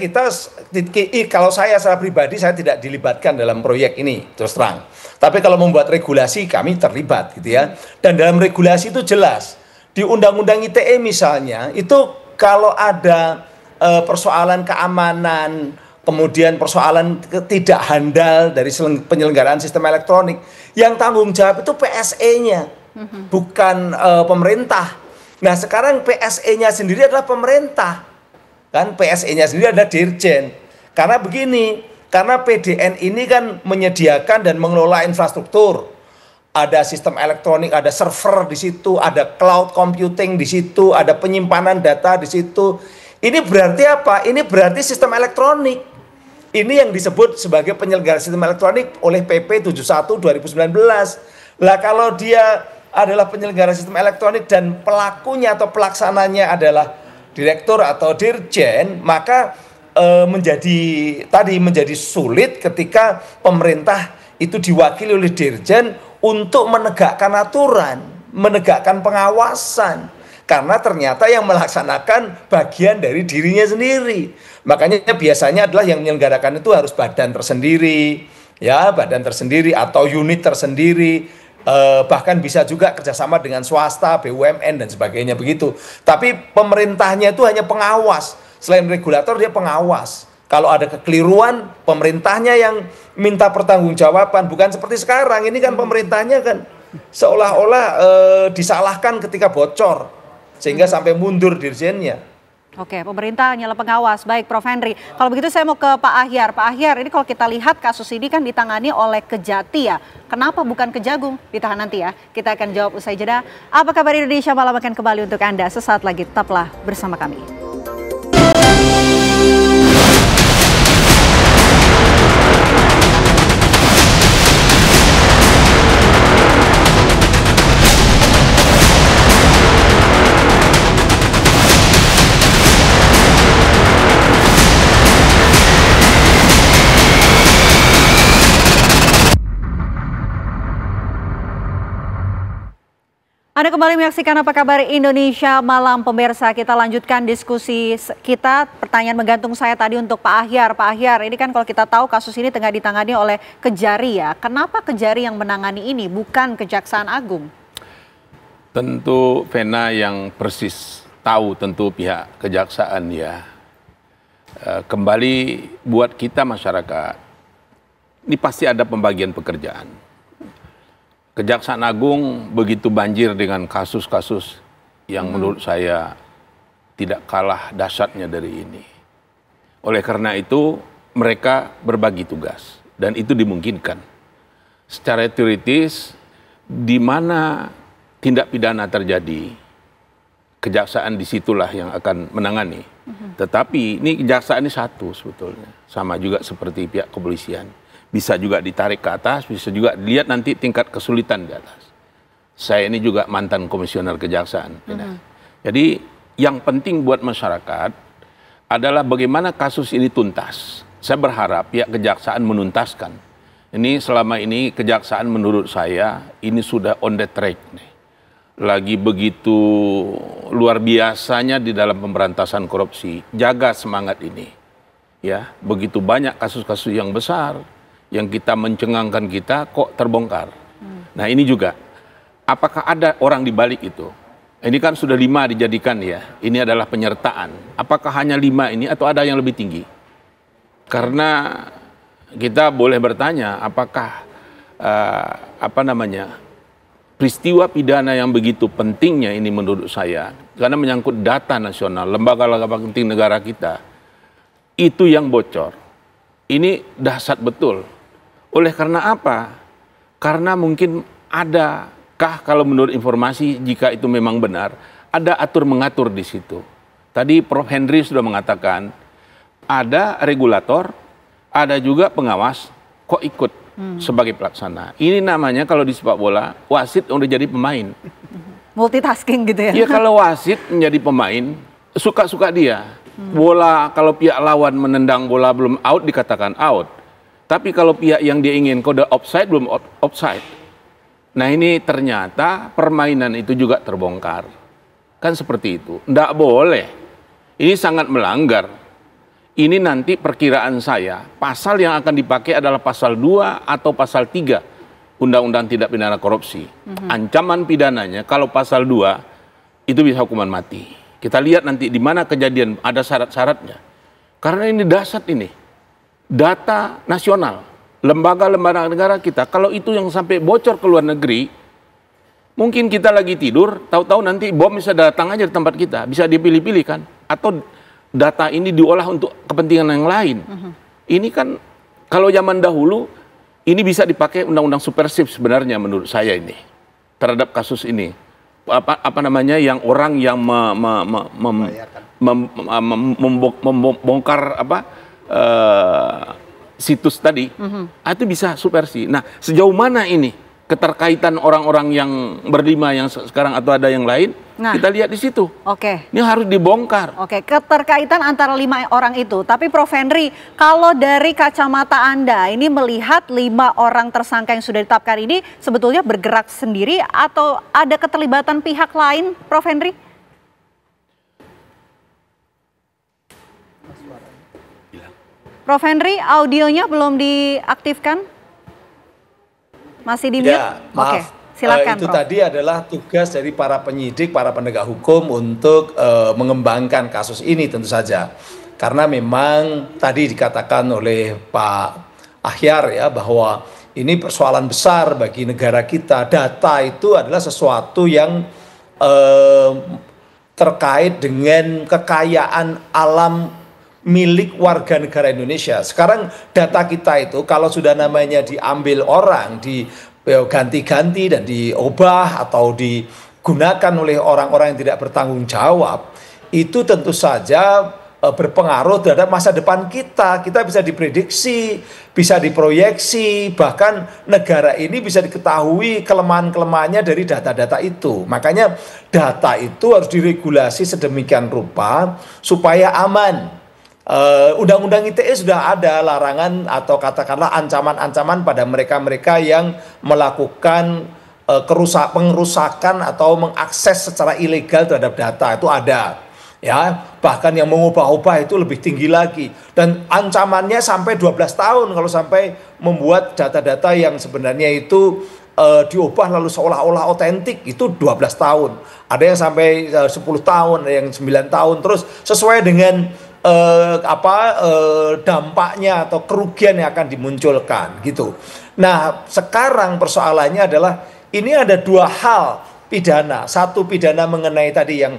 kalau saya secara pribadi saya tidak dilibatkan dalam proyek ini, terus terang. Tapi kalau membuat regulasi kami terlibat gitu ya. Dan dalam regulasi itu jelas, di Undang-Undang ITE misalnya, itu kalau ada persoalan keamanan kemudian persoalan tidak handal dari penyelenggaraan sistem elektronik. Yang tanggung jawab itu PSE-nya, bukan pemerintah. Nah sekarang PSE-nya sendiri adalah pemerintah, kan PSE-nya sendiri adalah Dirjen. Karena begini, karena PDN ini kan menyediakan dan mengelola infrastruktur. Ada sistem elektronik, ada server di situ, ada cloud computing di situ, ada penyimpanan data di situ. Ini berarti apa? Ini berarti sistem elektronik. Ini yang disebut sebagai penyelenggara sistem elektronik oleh PP 71 2019. Lah kalau dia adalah penyelenggara sistem elektronik dan pelakunya atau pelaksananya adalah direktur atau dirjen, maka menjadi sulit ketika pemerintah itu diwakili oleh dirjen untuk menegakkan aturan, menegakkan pengawasan. Karena ternyata yang melaksanakan bagian dari dirinya sendiri. Makanya biasanya adalah yang menyelenggarakan itu harus badan tersendiri, ya badan tersendiri atau unit tersendiri, bahkan bisa juga kerjasama dengan swasta, BUMN dan sebagainya begitu. Tapi pemerintahnya itu hanya pengawas, selain regulator dia pengawas. Kalau ada kekeliruan, pemerintahnya yang minta pertanggungjawaban, bukan seperti sekarang. Ini kan pemerintahnya kan seolah-olah disalahkan ketika bocor. Sehingga sampai mundur dirjennya. Oke, pemerintah hanyalah pengawas. Baik, Prof. Henry. Kalau begitu saya mau ke Pak Ahyar. Pak Ahyar, ini kalau kita lihat kasus ini kan ditangani oleh Kejati ya. Kenapa bukan Kejagung? Ditahan nanti ya. Kita akan jawab usai jeda. Apa kabar Indonesia Malam akan kembali untuk Anda. Sesaat lagi, tetaplah bersama kami. Anda kembali menyaksikan Apa Kabar Indonesia Malam, pemirsa. Kita lanjutkan diskusi kita. Pertanyaan menggantung saya tadi untuk Pak Ahyar. Pak Ahyar, ini kan kalau kita tahu kasus ini tengah ditangani oleh Kejari ya. Kenapa Kejari yang menangani ini, bukan Kejaksaan Agung? Tentu Vena yang persis tahu tentu pihak Kejaksaan ya. Kembali buat kita masyarakat, ini pasti ada pembagian pekerjaan. Kejaksaan Agung begitu banjir dengan kasus-kasus yang menurut saya tidak kalah dahsyatnya dari ini. Oleh karena itu mereka berbagi tugas dan itu dimungkinkan. Secara teoritis di mana tindak pidana terjadi, kejaksaan disitulah yang akan menangani. Tetapi ini kejaksaan ini satu sebetulnya, sama juga seperti pihak kepolisian. Bisa juga ditarik ke atas, bisa juga dilihat nanti tingkat kesulitan di atas. Saya ini juga mantan komisioner kejaksaan. Jadi yang penting buat masyarakat adalah bagaimana kasus ini tuntas. Saya berharap pihak kejaksaan menuntaskan. Ini selama ini kejaksaan menurut saya ini sudah on the track nih. Lagi begitu luar biasanya di dalam pemberantasan korupsi. Jaga semangat ini. Ya, begitu banyak kasus-kasus yang besar yang kita mencengangkan kita kok terbongkar. Nah ini juga, apakah ada orang di balik itu? Ini kan sudah 5 dijadikan ya, ini adalah penyertaan. Apakah hanya 5 ini atau ada yang lebih tinggi? Karena kita boleh bertanya, apakah peristiwa pidana yang begitu pentingnya ini menurut saya, karena menyangkut data nasional, lembaga-lembaga penting negara kita, itu yang bocor. Ini dahsyat betul. Oleh karena apa? Karena mungkin adakah kalau menurut informasi jika itu memang benar, ada atur-mengatur di situ. Tadi Prof. Henry sudah mengatakan ada regulator, ada juga pengawas, kok ikut sebagai pelaksana. Ini namanya kalau di sepak bola, wasit udah jadi pemain. Multitasking gitu ya? Iya, kalau wasit menjadi pemain, suka-suka dia. Bola, kalau pihak lawan menendang bola belum out dikatakan out. Tapi kalau pihak yang dia ingin kode offside belum offside. Nah ini ternyata permainan itu juga terbongkar. Kan seperti itu. Nggak boleh. Ini sangat melanggar. Ini nanti perkiraan saya, pasal yang akan dipakai adalah pasal 2 atau pasal 3 Undang-Undang Tindak Pidana Korupsi. Ancaman pidananya kalau pasal 2 itu bisa hukuman mati. Kita lihat nanti di mana kejadian ada syarat-syaratnya. Karena ini dahsyat ini. data nasional, lembaga-lembaga negara kita, kalau itu yang sampai bocor ke luar negeri, mungkin kita lagi tidur, tahu-tahu nanti bom bisa datang aja di tempat kita, bisa dipilih-pilih kan, atau data ini diolah untuk kepentingan yang lain. Ini kan kalau zaman dahulu ini bisa dipakai undang-undang supersif sebenarnya menurut saya ini terhadap kasus ini. Apa namanya yang orang yang membongkar situs tadi, itu bisa subversi. Nah, sejauh mana ini keterkaitan orang-orang yang berlima yang sekarang atau ada yang lain, kita lihat di situ. Oke. Ini harus dibongkar. Oke, keterkaitan antara 5 orang itu. Tapi Prof. Henry, kalau dari kacamata Anda, ini melihat 5 orang tersangka yang sudah ditetapkan ini sebetulnya bergerak sendiri atau ada keterlibatan pihak lain, Prof. Henry? Prof. Henry, audionya belum diaktifkan? Masih di mute? Ya, maaf. Oke, silakan. Itu Prof. tadi adalah tugas dari para penyidik, para penegak hukum untuk mengembangkan kasus ini tentu saja. Karena memang tadi dikatakan oleh Pak Ahyar ya bahwa ini persoalan besar bagi negara kita. Data itu adalah sesuatu yang terkait dengan kekayaan alam milik warga negara Indonesia. Sekarang data kita itu kalau sudah namanya diambil orang, diganti-ganti dan diubah atau digunakan oleh orang-orang yang tidak bertanggung jawab, itu tentu saja berpengaruh terhadap masa depan kita. Kita bisa diprediksi, bisa diproyeksi, bahkan negara ini bisa diketahui kelemahan-kelemahannya dari data-data itu. Makanya data itu harus diregulasi sedemikian rupa supaya aman. Undang-undang ITE sudah ada larangan atau katakanlah ancaman-ancaman pada mereka-mereka yang melakukan pengerusakan atau mengakses secara ilegal terhadap data, itu ada ya, bahkan yang mengubah-ubah itu lebih tinggi lagi dan ancamannya sampai 12 tahun kalau sampai membuat data-data yang sebenarnya itu diubah lalu seolah-olah otentik, itu 12 tahun, ada yang sampai 10 tahun, ada yang 9 tahun, terus sesuai dengan dampaknya atau kerugian yang akan dimunculkan gitu. Nah, sekarang persoalannya adalah ini ada 2 hal pidana. Satu pidana mengenai tadi yang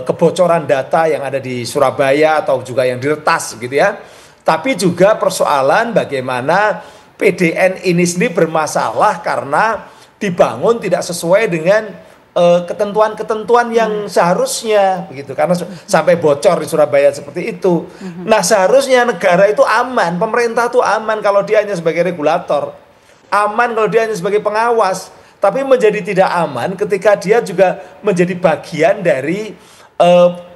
kebocoran data yang ada di Surabaya atau juga yang diretas gitu ya. Tapi juga persoalan bagaimana PDN ini sendiri bermasalah karena dibangun tidak sesuai dengan ketentuan-ketentuan yang seharusnya begitu, karena sampai bocor di Surabaya seperti itu. Nah, seharusnya negara itu aman, pemerintah itu aman kalau dia hanya sebagai regulator, aman kalau dia hanya sebagai pengawas, tapi menjadi tidak aman ketika dia juga menjadi bagian dari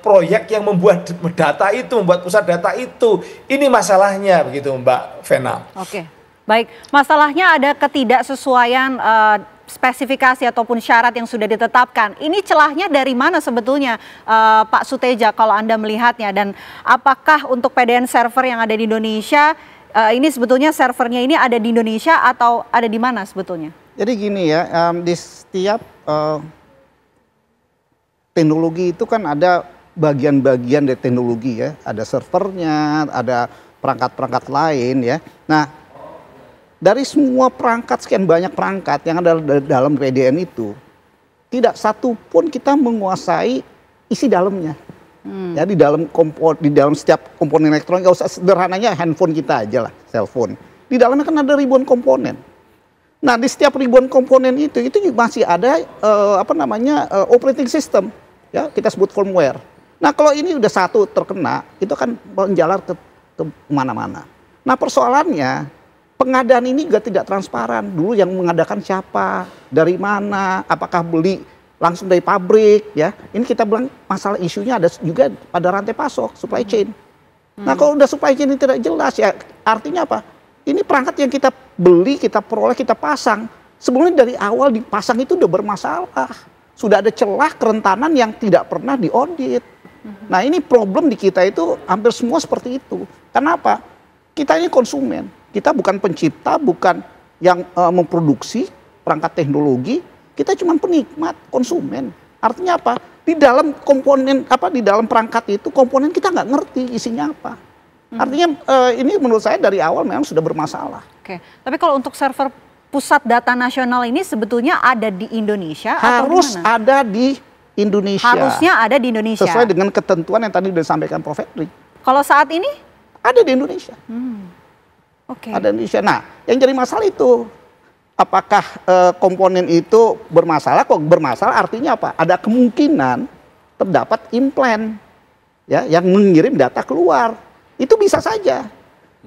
proyek yang membuat data itu, membuat pusat data itu. Ini masalahnya begitu, Mbak Vena. Oke, baik. Masalahnya ada ketidaksesuaian spesifikasi ataupun syarat yang sudah ditetapkan. Ini celahnya dari mana sebetulnya, Pak Suteja, kalau Anda melihatnya? Dan apakah untuk PDN server yang ada di Indonesia, ini sebetulnya servernya ini ada di Indonesia atau ada di mana sebetulnya? Jadi gini ya, di setiap teknologi itu kan ada bagian-bagian dari teknologi ya. Ada servernya, ada perangkat-perangkat lain ya. Nah, dari semua perangkat, sekian banyak perangkat yang ada dalam PDN itu, tidak satu pun kita menguasai isi dalamnya. Ya, di dalam setiap komponen elektronik, nggak usah sederhananya handphone kita aja lah, cellphone. Di dalamnya kan ada ribuan komponen. Nah, di setiap ribuan komponen itu masih ada operating system, ya kita sebut firmware. Nah, kalau ini udah satu terkena, itu akan menjalar ke mana-mana. Nah, persoalannya pengadaan ini juga tidak transparan. Dulu yang mengadakan siapa, dari mana, apakah beli langsung dari pabrik, ya. Ini kita bilang masalah isunya ada juga pada rantai pasok, supply chain. Nah, kalau udah supply chain ini tidak jelas, ya artinya apa? Ini perangkat yang kita beli, kita peroleh, kita pasang. Sebelumnya dari awal dipasang itu udah bermasalah. Sudah ada celah kerentanan yang tidak pernah diaudit. Nah, ini problem di kita itu hampir semua seperti itu. Kenapa? Kita ini konsumen. Kita bukan pencipta, bukan yang memproduksi perangkat teknologi. Kita cuma penikmat, konsumen. Artinya apa? Di dalam komponen di dalam perangkat itu komponen kita nggak ngerti isinya apa. Artinya ini menurut saya dari awal memang sudah bermasalah. Oke, tapi kalau untuk server pusat data nasional ini sebetulnya ada di Indonesia harus atau di mana? Ada di Indonesia. Harusnya ada di Indonesia. Sesuai dengan ketentuan yang tadi sudah disampaikan Prof. Febri. Kalau saat ini? Ada di Indonesia. Oke. Ada di Indonesia. Nah, yang jadi masalah itu, apakah komponen itu bermasalah? Kok bermasalah artinya apa? Ada kemungkinan terdapat implant ya, yang mengirim data keluar. Itu bisa saja.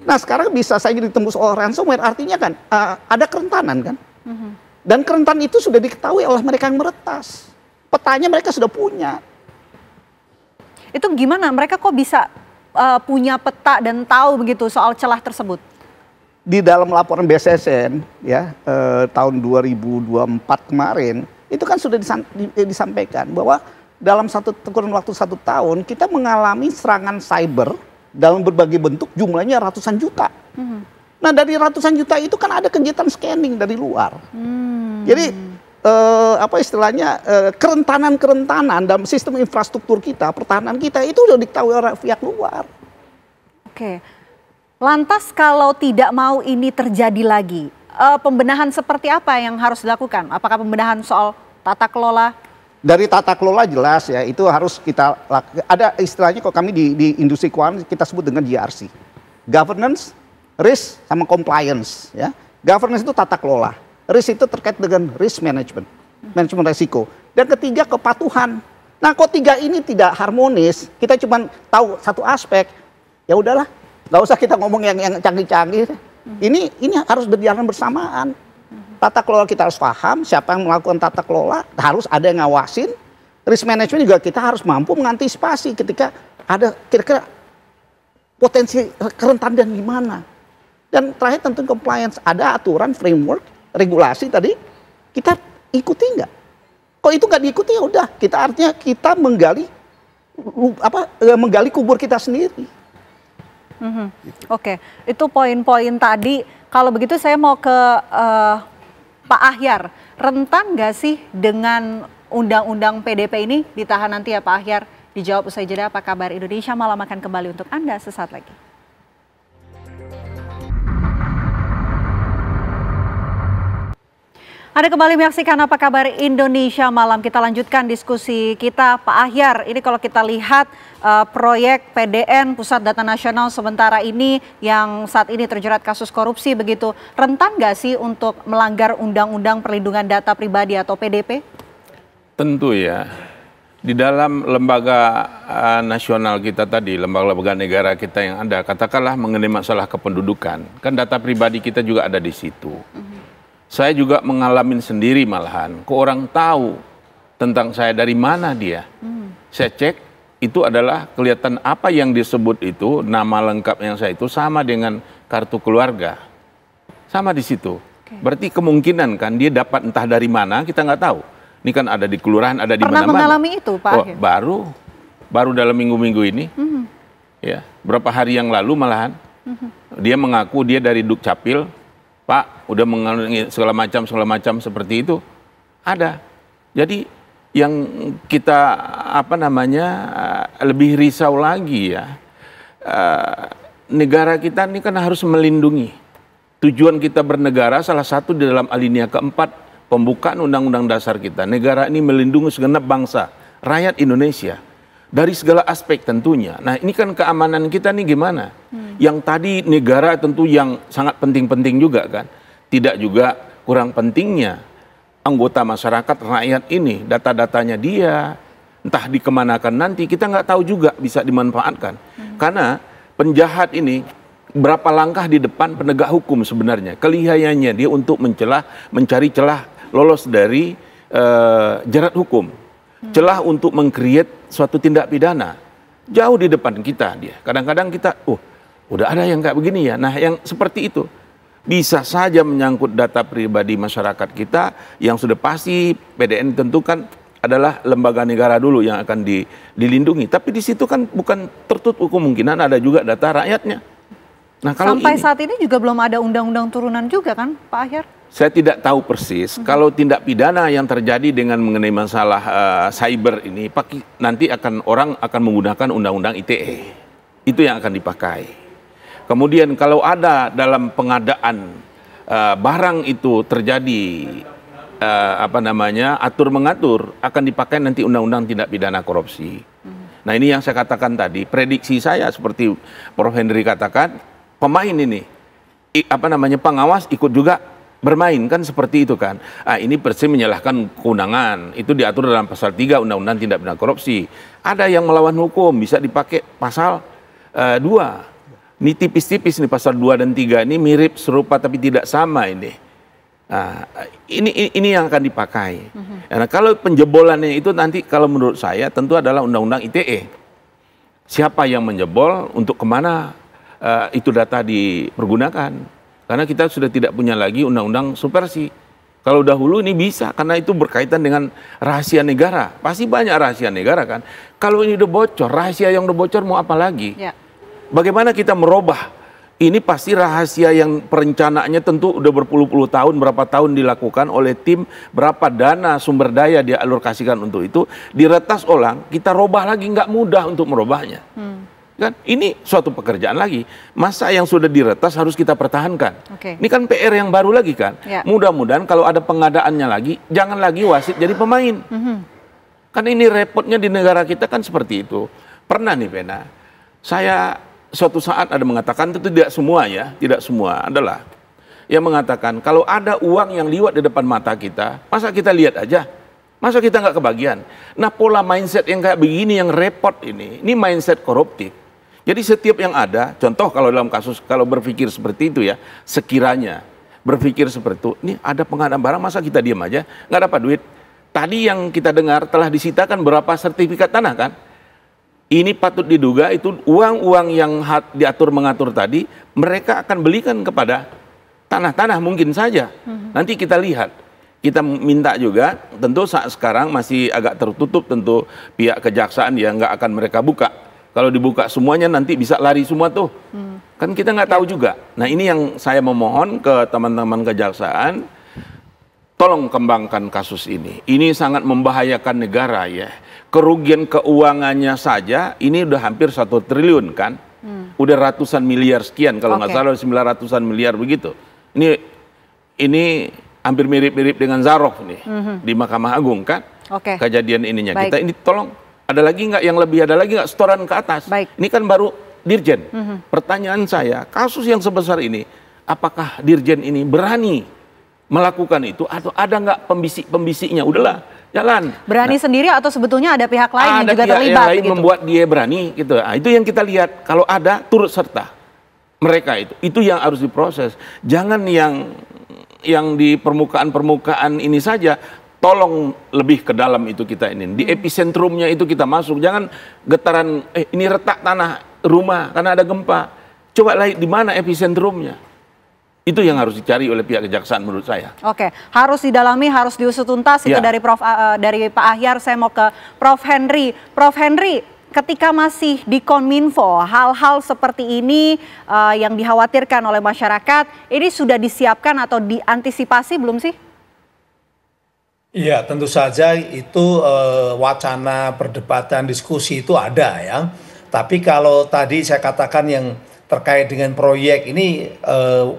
Nah, sekarang bisa saja ditembus oleh ransomware. Artinya kan ada kerentanan kan? Dan kerentan itu sudah diketahui oleh mereka yang meretas. Petanya mereka sudah punya. Itu gimana? Mereka kok bisa punya peta dan tahu begitu soal celah tersebut? Di dalam laporan BSSN ya tahun 2024 kemarin itu kan sudah disampaikan bahwa dalam kurun waktu 1 tahun kita mengalami serangan cyber dalam berbagai bentuk, jumlahnya ratusan juta. Nah, dari ratusan juta itu kan ada kegiatan scanning dari luar. Jadi apa istilahnya kerentanan dalam sistem infrastruktur kita, pertahanan kita itu sudah diketahui oleh pihak luar. Oke. Lantas kalau tidak mau ini terjadi lagi, pembenahan seperti apa yang harus dilakukan? Apakah pembenahan soal tata kelola? Dari tata kelola jelas ya, itu harus kita ada istilahnya kok kami di industri keuangan kita sebut dengan GRC. Governance, risk sama compliance ya. Governance itu tata kelola. Risk itu terkait dengan risk management, manajemen risiko. Dan ketiga kepatuhan. Nah, kok 3 ini tidak harmonis, kita cuma tahu satu aspek, ya udahlah, nggak usah kita ngomong yang canggih-canggih. Ini harus berjalan bersamaan. Tata kelola kita harus paham, siapa yang melakukan tata kelola, harus ada yang ngawasin. Risk management juga kita harus mampu mengantisipasi ketika ada kira-kira potensi kerentanan di mana. Dan terakhir tentu compliance, ada aturan, framework, regulasi tadi kita ikuti nggak? Kalau itu nggak diikuti ya udah, kita artinya kita menggali kubur kita sendiri. Oke, itu poin-poin tadi. Kalau begitu saya mau ke Pak Ahyar. Rentan nggak sih dengan undang-undang PDP ini ditahan nanti ya Pak Ahyar? Dijawab usai jeda. Apa kabar Indonesia Malam akan kembali untuk Anda sesaat lagi. Anda kembali menyaksikan Apa Kabar Indonesia Malam. Kita lanjutkan diskusi kita, Pak Ahyar. Ini kalau kita lihat proyek PDN Pusat Data Nasional sementara ini yang saat ini terjerat kasus korupsi begitu, rentan nggak sih untuk melanggar Undang-Undang Perlindungan Data Pribadi atau PDP? Tentu ya. Di dalam lembaga nasional kita tadi, lembaga-lembaga negara kita yang ada, katakanlah mengenai masalah kependudukan, kan data pribadi kita juga ada di situ. Saya juga mengalami sendiri malahan, kok orang tahu tentang saya dari mana dia. Saya cek, itu adalah kelihatan apa yang disebut itu, nama lengkap yang saya itu sama dengan kartu keluarga. Sama di situ. Berarti kemungkinan kan dia dapat entah dari mana, kita nggak tahu. Ini kan ada di kelurahan, ada di mana-mana. Pernah mengalami itu Pak Ahyar? Baru dalam minggu-minggu ini. Ya, berapa hari yang lalu malahan. Dia mengaku dia dari Dukcapil. Pak, udah mengalami segala macam seperti itu. Ada. Jadi yang kita lebih risau lagi ya. Negara kita ini kan harus melindungi. Tujuan kita bernegara salah satu di dalam alinea keempat pembukaan Undang-Undang Dasar kita. Negara ini melindungi segenap bangsa, rakyat Indonesia. Dari segala aspek tentunya. Nah, ini kan keamanan kita nih gimana? Yang tadi negara tentu yang sangat penting-penting juga kan. Tidak juga kurang pentingnya anggota masyarakat, rakyat ini, data-datanya dia, entah dikemanakan nanti, kita nggak tahu juga bisa dimanfaatkan. Karena penjahat ini berapa langkah di depan penegak hukum sebenarnya. Kelihayannya dia untuk mencari celah lolos dari jerat hukum. Celah untuk meng-create suatu tindak pidana. Jauh di depan kita dia. Kadang-kadang kita, udah ada yang kayak begini ya. Nah, yang seperti itu bisa saja menyangkut data pribadi masyarakat kita yang sudah pasti PDN tentukan adalah lembaga negara dulu yang akan dilindungi. Tapi di situ kan bukan tertutup kemungkinan ada juga data rakyatnya. Nah, kalau sampai saat ini juga belum ada undang-undang turunan juga kan, Pak Ahyar? Saya tidak tahu persis. Kalau tindak pidana yang terjadi dengan mengenai masalah cyber ini, nanti orang akan menggunakan undang-undang ITE. Itu yang akan dipakai. Kemudian kalau ada dalam pengadaan barang itu terjadi atur mengatur, akan dipakai nanti undang-undang tindak pidana korupsi. Nah ini yang saya katakan tadi, prediksi saya seperti Prof. Henry katakan, pemain ini, pengawas ikut juga bermain kan seperti itu kan. Ini persis menyalahkan kewenangan, itu diatur dalam pasal 3 Undang-Undang Tindak Pidana Korupsi. Ada yang melawan hukum, bisa dipakai pasal 2. Ini tipis-tipis nih pasal 2 dan 3, ini mirip serupa tapi tidak sama ini. Nah, ini yang akan dipakai. Nah, kalau penjebolannya itu nanti kalau menurut saya tentu adalah Undang-Undang ITE. Siapa yang menjebol, untuk kemana itu data dipergunakan. Karena kita sudah tidak punya lagi Undang-Undang Supersi. Kalau dahulu ini bisa, karena itu berkaitan dengan rahasia negara. Pasti banyak rahasia negara kan. Kalau ini udah bocor, rahasia yang udah bocor mau apa lagi? Ya. Bagaimana kita merubah? Ini pasti rahasia yang perencanaannya tentu udah berpuluh-puluh tahun, berapa tahun dilakukan oleh tim, berapa dana sumber daya dialokasikan untuk itu, diretas ulang, kita robah lagi, nggak mudah untuk merubahnya. Kan? Ini suatu pekerjaan lagi. Masa yang sudah diretas harus kita pertahankan. Ini kan PR yang baru lagi kan. Ya. Mudah-mudahan kalau ada pengadaannya lagi, jangan lagi wasit jadi pemain. Kan ini repotnya di negara kita kan seperti itu. Pernah nih Pena, saya suatu saat ada mengatakan, itu tidak semua ya, tidak semua adalah yang mengatakan kalau ada uang yang liwat di depan mata kita, masa kita lihat aja, masa kita nggak kebagian. Nah pola mindset yang kayak begini yang repot ini mindset koruptif. Jadi setiap yang ada, contoh kalau dalam kasus kalau berpikir seperti itu ya, sekiranya berpikir seperti itu, ini ada pengadaan barang masa kita diam aja, nggak dapat duit. Tadi yang kita dengar telah disitakan berapa sertifikat tanah kan? Ini patut diduga itu uang-uang yang diatur mengatur tadi, mereka akan belikan kepada tanah-tanah mungkin saja. Nanti kita lihat, kita minta juga, tentu saat sekarang masih agak tertutup, tentu pihak kejaksaan ya nggak akan mereka buka. Kalau dibuka semuanya nanti bisa lari semua tuh. Kan kita nggak tahu juga. Nah ini yang saya memohon ke teman-teman kejaksaan, tolong kembangkan kasus ini. Ini sangat membahayakan negara ya. Kerugian keuangannya saja ini udah hampir 1 triliun kan, udah ratusan miliar sekian kalau nggak salah 900-an miliar begitu. Ini hampir mirip-mirip dengan Zarok nih di Mahkamah Agung kan, kejadian ininya. Kita ini tolong ada lagi nggak yang lebih, ada lagi nggak setoran ke atas? Ini kan baru Dirjen. Pertanyaan saya, kasus yang sebesar ini, apakah Dirjen ini berani melakukan itu atau ada nggak pembisik-pembisiknya? Udahlah. Jalan. Berani sendiri atau sebetulnya ada pihak lain yang juga terlibat? Yang lain gitu, membuat dia berani gitu. Nah, itu yang kita lihat. Kalau ada turut serta mereka itu yang harus diproses. Jangan yang di permukaan ini saja. Tolong lebih ke dalam itu kita ini. Di epicentrumnya itu kita masuk. Jangan getaran ini retak tanah rumah karena ada gempa. Coba lihat di mana epicentrumnya. Itu yang harus dicari oleh pihak kejaksaan menurut saya. Oke, harus didalami, harus diusut tuntas. Itu dari dari Pak Ahyar. Saya mau ke Prof. Henry. Prof. Henry, ketika masih di Kominfo, hal-hal seperti ini yang dikhawatirkan oleh masyarakat, ini sudah disiapkan atau diantisipasi belum sih? Iya, tentu saja itu wacana, perdebatan, diskusi itu ada ya. Tapi kalau tadi saya katakan yang terkait dengan proyek ini,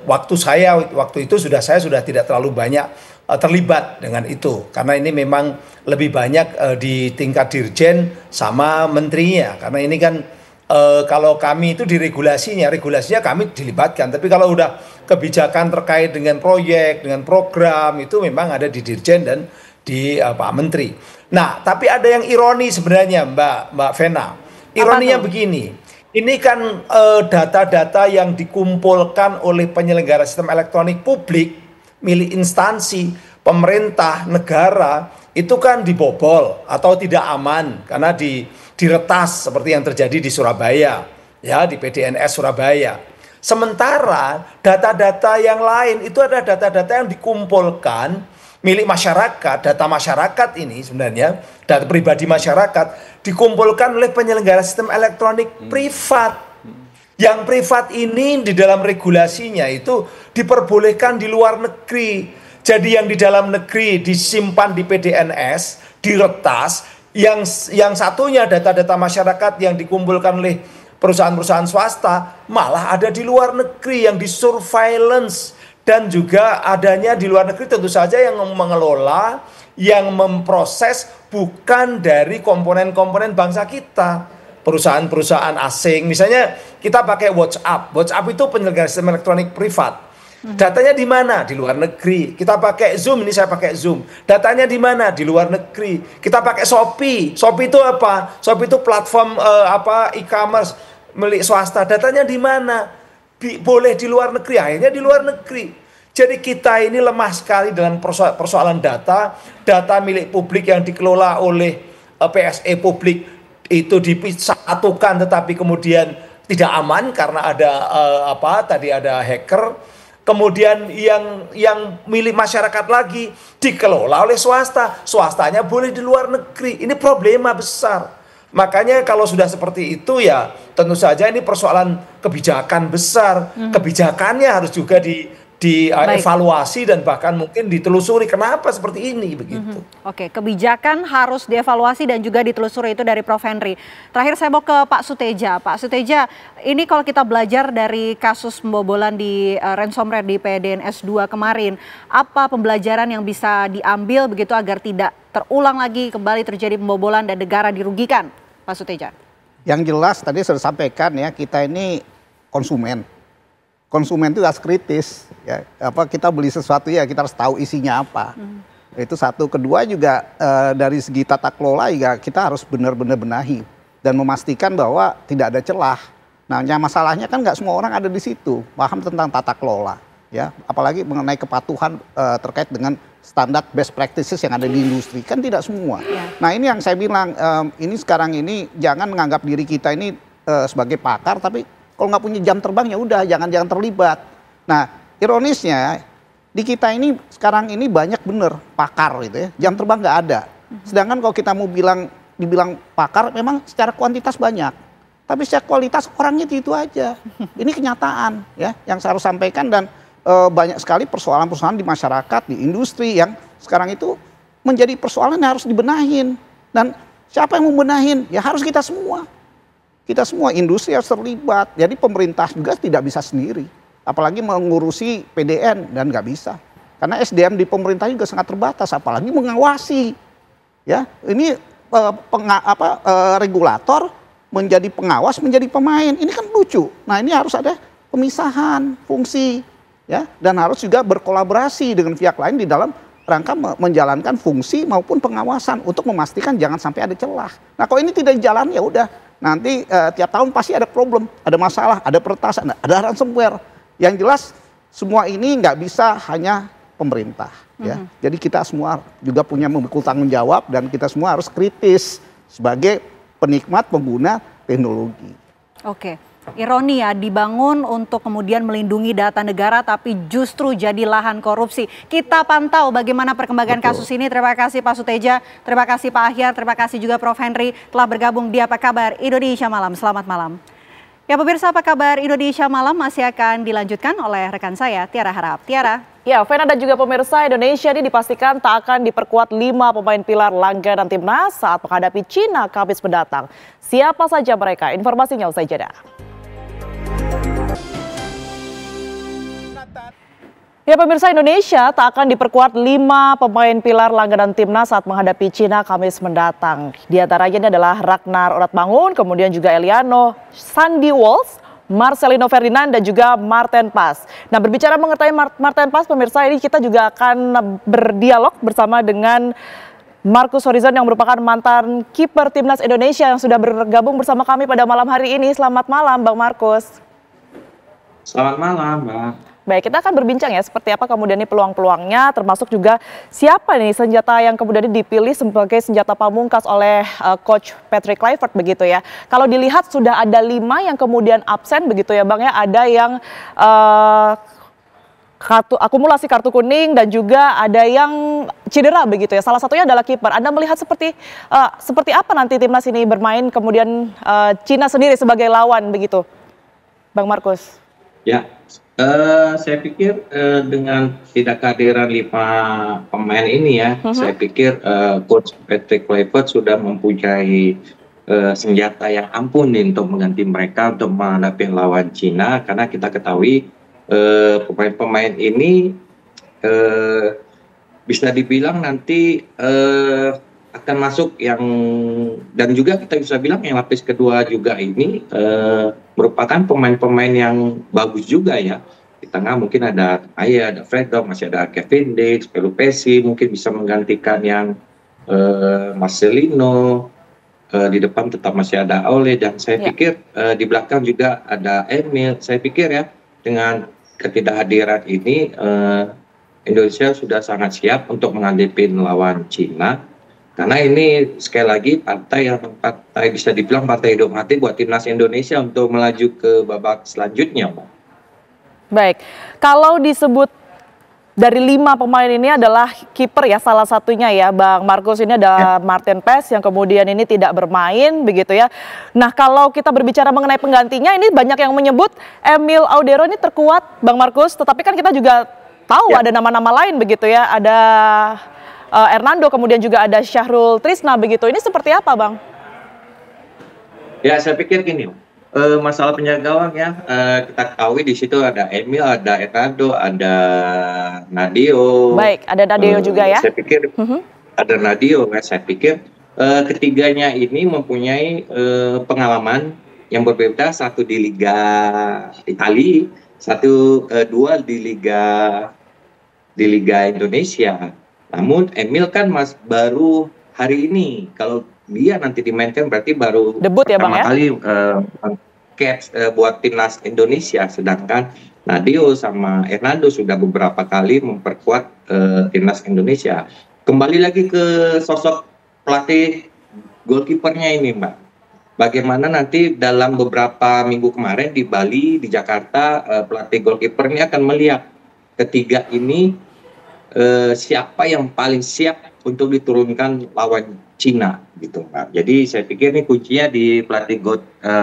waktu itu saya sudah tidak terlalu banyak terlibat dengan itu, karena ini memang lebih banyak di tingkat dirjen sama menterinya, karena ini kan kalau kami itu di regulasinya kami dilibatkan, tapi kalau udah kebijakan terkait dengan proyek, dengan program itu memang ada di dirjen dan di Pak Menteri. Nah, tapi ada yang ironi sebenarnya Mbak Vena, ironinya begini. Ini kan data-data yang dikumpulkan oleh penyelenggara sistem elektronik publik, milik instansi, pemerintah, negara, itu kan dibobol atau tidak aman karena diretas seperti yang terjadi di Surabaya, ya di PDNS Surabaya. Sementara data-data yang lain itu ada data-data yang dikumpulkan milik masyarakat, data masyarakat ini sebenarnya, data pribadi masyarakat dikumpulkan oleh penyelenggara sistem elektronik privat. Yang privat ini di dalam regulasinya itu diperbolehkan di luar negeri. Jadi yang di dalam negeri disimpan di PDNS, diretas, yang satunya data-data masyarakat yang dikumpulkan oleh perusahaan-perusahaan swasta malah ada di luar negeri yang di surveillance, dan juga adanya di luar negeri tentu saja yang mengelola, yang memproses bukan dari komponen-komponen bangsa kita. Perusahaan-perusahaan asing, misalnya kita pakai WhatsApp. WhatsApp itu penyelenggara sistem elektronik privat. Datanya di mana? Di luar negeri. Kita pakai Zoom, ini saya pakai Zoom. Datanya di mana? Di luar negeri. Kita pakai Shopee. Shopee itu apa? Shopee itu platform e-commerce milik swasta. Datanya di mana? Boleh di luar negeri, akhirnya di luar negeri. Jadi kita ini lemah sekali dengan persoalan data milik publik yang dikelola oleh PSE publik itu disatukan, tetapi kemudian tidak aman karena ada tadi ada hacker. Kemudian yang milik masyarakat lagi dikelola oleh swasta, swastanya boleh di luar negeri. Ini problema besar. Makanya kalau sudah seperti itu ya tentu saja ini persoalan kebijakan besar. Kebijakannya harus juga dievaluasi dan bahkan mungkin ditelusuri kenapa seperti ini begitu. Oke, kebijakan harus dievaluasi dan juga ditelusuri, itu dari Prof. Henry. Terakhir saya mau ke Pak Suteja. Pak Suteja, ini kalau kita belajar dari kasus pembobolan di ransomware di PDNS 2 kemarin, apa pembelajaran yang bisa diambil begitu agar tidak terulang lagi kembali terjadi pembobolan dan negara dirugikan, Pak Suteja? Yang jelas tadi sudah sampaikan ya, kita ini konsumen itu harus kritis ya. Kita beli sesuatu ya kita harus tahu isinya apa. Itu satu. Kedua juga dari segi tata kelola juga kita harus benar-benar benahi dan memastikan bahwa tidak ada celah. Nah, masalahnya kan nggak semua orang ada di situ paham tentang tata kelola ya, apalagi mengenai kepatuhan terkait dengan standar best practices yang ada di industri, kan tidak semua. Nah, ini yang saya bilang, ini sekarang ini jangan menganggap diri kita ini sebagai pakar, tapi kalau nggak punya jam terbang ya udah jangan terlibat. Nah, ironisnya di kita ini sekarang ini banyak bener pakar gitu ya, jam terbang nggak ada. Sedangkan kalau kita mau dibilang pakar, memang secara kuantitas banyak, tapi secara kualitas orangnya itu aja. Ini kenyataan ya yang saya harus sampaikan, dan banyak sekali persoalan-persoalan di masyarakat, di industri yang sekarang itu menjadi persoalan yang harus dibenahin. Dan siapa yang mau benahin? Ya harus kita semua. Kita semua, industri harus terlibat. Jadi pemerintah juga tidak bisa sendiri. Apalagi mengurusi PDN, dan nggak bisa. Karena SDM di pemerintah juga sangat terbatas, apalagi mengawasi. Ya, ini regulator menjadi pengawas, menjadi pemain. Ini kan lucu. Nah, ini harus ada pemisahan fungsi. Ya, dan harus juga berkolaborasi dengan pihak lain di dalam rangka menjalankan fungsi maupun pengawasan untuk memastikan jangan sampai ada celah. Nah, kalau ini tidak jalan ya udah. Nanti tiap tahun pasti ada problem, ada masalah, ada peretasan, ada ransomware. Yang jelas semua ini nggak bisa hanya pemerintah. Ya. Jadi kita semua juga punya memikul tanggung jawab, dan kita semua harus kritis sebagai penikmat pengguna teknologi. Oke, ironi ya, dibangun untuk kemudian melindungi data negara tapi justru jadi lahan korupsi. Kita pantau bagaimana perkembangan kasus ini. Terima kasih Pak Suteja, terima kasih Pak Ahyar, terima kasih juga Prof. Henry telah bergabung di Apa Kabar Indonesia Malam. Selamat malam. Ya pemirsa, Apa Kabar Indonesia Malam masih akan dilanjutkan oleh rekan saya Tiara Harap. Tiara. Ya, Vena dan juga pemirsa, Indonesia ini dipastikan tak akan diperkuat 5 pemain pilar langganan timnas saat menghadapi Cina Kamis mendatang. Siapa saja mereka? Informasinya usai jeda. Ya pemirsa, Indonesia tak akan diperkuat 5 pemain pilar langganan timnas saat menghadapi Cina Kamis mendatang. Di antaranya ini adalah Ragnar Oratmangun, kemudian juga Eliano, Sandy Walsh, Marcelino Ferdinand, dan juga Marten Pas. Nah, berbicara mengenai Marten Pas, pemirsa, ini kita juga akan berdialog bersama dengan Marcus Horizon yang merupakan mantan kiper timnas Indonesia yang sudah bergabung bersama kami pada malam hari ini. Selamat malam, Bang Marcus. Selamat malam, Mbak. Baik, kita akan berbincang ya seperti apa kemudian ini peluang-peluangnya, termasuk juga siapa nih senjata yang kemudian dipilih sebagai senjata pamungkas oleh Coach Patrick Kluivert begitu ya. Kalau dilihat sudah ada 5 yang kemudian absen begitu ya Bang ya, ada yang akumulasi kartu kuning dan juga ada yang cedera begitu ya. Salah satunya adalah kiper. Anda melihat seperti apa nanti timnas ini bermain, kemudian Cina sendiri sebagai lawan begitu, Bang Marcus? Ya. Saya pikir dengan tidak kehadiran 5 pemain ini ya, saya pikir Coach Patrick Kluivert sudah mempunyai senjata yang ampuh nih untuk mengganti mereka untuk menghadapi lawan Cina, karena kita ketahui pemain-pemain ini bisa dibilang nanti akan masuk yang, dan juga kita bisa bilang yang lapis kedua juga ini merupakan pemain-pemain yang bagus juga ya. Di tengah mungkin ada Aya, ada Fredok, masih ada Kevin Dix, Pelupesi, mungkin bisa menggantikan yang Marcelino. Di depan tetap masih ada Ole, dan saya pikir di belakang juga ada Emil. Saya pikir ya dengan ketidakhadiran ini Indonesia sudah sangat siap untuk menghadapi lawan Cina, karena ini sekali lagi partai bisa dibilang partai hidup mati buat timnas Indonesia untuk melaju ke babak selanjutnya, Pak. Baik, kalau disebut dari 5 pemain ini adalah kiper ya, salah satunya ya Bang Markus, ini ada Martin Pes yang kemudian ini tidak bermain begitu ya. Nah, kalau kita berbicara mengenai penggantinya, ini banyak yang menyebut Emil Audero ini terkuat Bang Markus, tetapi kan kita juga tahu ada nama-nama lain begitu ya, ada Hernando, kemudian juga ada Syahrul Trisna begitu. Ini seperti apa Bang? Ya, saya pikir gini, masalah penjaga gawang ya, kita ketahui di situ ada Emil, ada Hernando, ada Nadio. Baik, ada Nadio juga ya. Saya pikir ada Nadio, saya pikir ketiganya ini mempunyai pengalaman yang berbeda, satu di Liga Italia, dua di Liga Indonesia. Namun Emil kan baru hari ini, kalau dia nanti dimainkan berarti baru debut ya Bang ya? kali buat timnas Indonesia, sedangkan Nadio sama Hernando sudah beberapa kali memperkuat timnas Indonesia. Kembali lagi ke sosok pelatih goalkeepernya ini, Mbak. Bagaimana nanti dalam beberapa minggu kemarin di Bali, di Jakarta, pelatih goalkeeper ini akan melihat ketiga ini siapa yang paling siap untuk diturunkan lawan Cina gitu, Mbak. Jadi saya pikir ini kuncinya di pelatih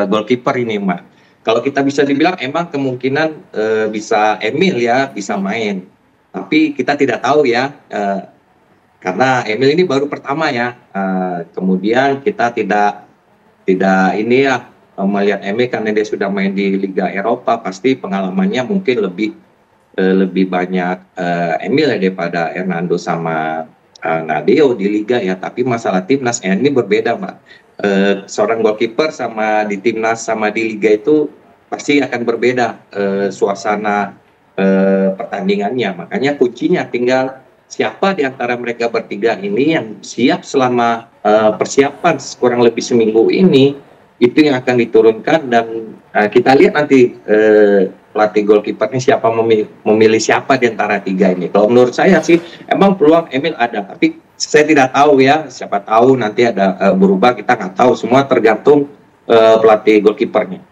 goalkeeper ini, Mbak. Kalau kita bisa dibilang emang kemungkinan bisa Emil ya bisa main, tapi kita tidak tahu ya karena Emil ini baru pertama ya. Kemudian kita tidak ini ya melihat Emil karena dia sudah main di Liga Eropa, pasti pengalamannya mungkin lebih banyak Emil ya daripada Hernando sama Nadio di Liga ya. Tapi masalah timnas ini berbeda, Mbak. Seorang goalkeeper sama di timnas sama di Liga itu pasti akan berbeda suasana pertandingannya. Makanya kuncinya tinggal siapa di antara mereka bertiga ini yang siap selama persiapan kurang lebih seminggu ini, itu yang akan diturunkan. Dan kita lihat nanti pelatih goalkeepernya siapa memilih siapa di antara tiga ini. Kalau menurut saya sih emang peluang Emil ada, tapi saya tidak tahu ya, siapa tahu nanti ada berubah, kita nggak tahu, semua tergantung pelatih goalkeepernya.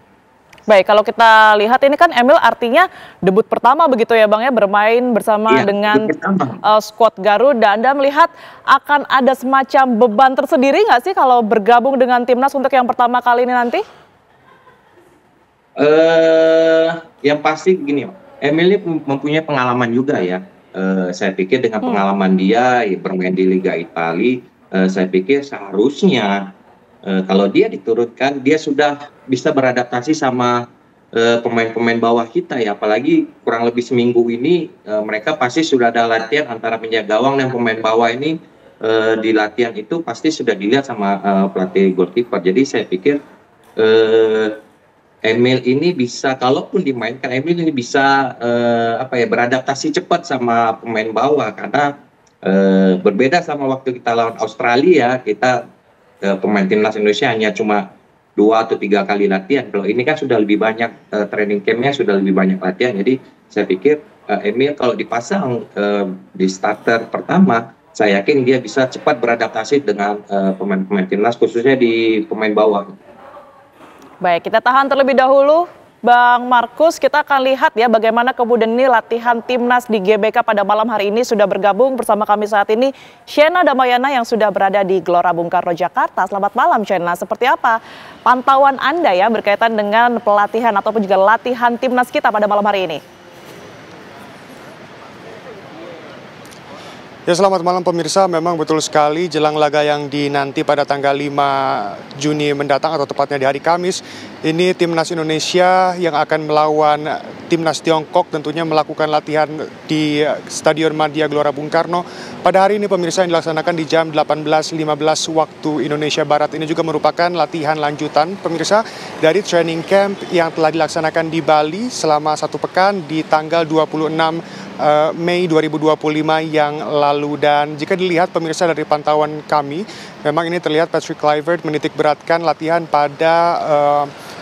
Baik, kalau kita lihat ini kan Emil artinya debut pertama begitu ya Bang ya, bermain bersama dengan skuad Garuda. Anda melihat akan ada semacam beban tersendiri nggak sih kalau bergabung dengan timnas untuk yang pertama kali ini nanti? Yang pasti begini, Emil ini mempunyai pengalaman juga ya. Saya pikir dengan pengalaman dia bermain di Liga Italia, saya pikir seharusnya kalau dia diturunkan, dia sudah bisa beradaptasi sama pemain-pemain bawah kita ya. Apalagi kurang lebih seminggu ini mereka pasti sudah ada latihan antara penjaga gawang dan pemain bawah ini. Di latihan itu pasti sudah dilihat sama pelatih goalkeeper. Jadi saya pikir Emil ini bisa, kalaupun dimainkan, Emil ini bisa beradaptasi cepat sama pemain bawah, karena berbeda sama waktu kita lawan Australia, kita pemain timnas Indonesia hanya cuma 2 atau 3 kali latihan. Kalau ini kan sudah lebih banyak training campnya, sudah lebih banyak latihan. Jadi saya pikir Emil kalau dipasang di starter pertama, saya yakin dia bisa cepat beradaptasi dengan pemain-pemain timnas, khususnya di pemain bawah. Baik, kita tahan terlebih dahulu Bang Markus, kita akan lihat ya bagaimana kemudian ini latihan timnas di GBK pada malam hari ini. Sudah bergabung bersama kami saat ini Shena Damayana yang sudah berada di Gelora Bung Karno Jakarta. Selamat malam Shena, seperti apa pantauan Anda ya berkaitan dengan pelatihan ataupun juga latihan timnas kita pada malam hari ini? Ya, selamat malam pemirsa. Memang betul sekali jelang laga yang dinanti pada tanggal 5 Juni mendatang atau tepatnya di hari Kamis. Ini Timnas Indonesia yang akan melawan Timnas Tiongkok tentunya melakukan latihan di Stadion Madia Gelora Bung Karno. Pada hari ini pemirsa yang dilaksanakan di jam 18.15 waktu Indonesia Barat. Ini juga merupakan latihan lanjutan pemirsa dari training camp yang telah dilaksanakan di Bali selama 1 pekan di tanggal 26 Mei 2025 yang lalu. Dan jika dilihat pemirsa dari pantauan kami, memang ini terlihat Patrick Kluivert menitik beratkan latihan pada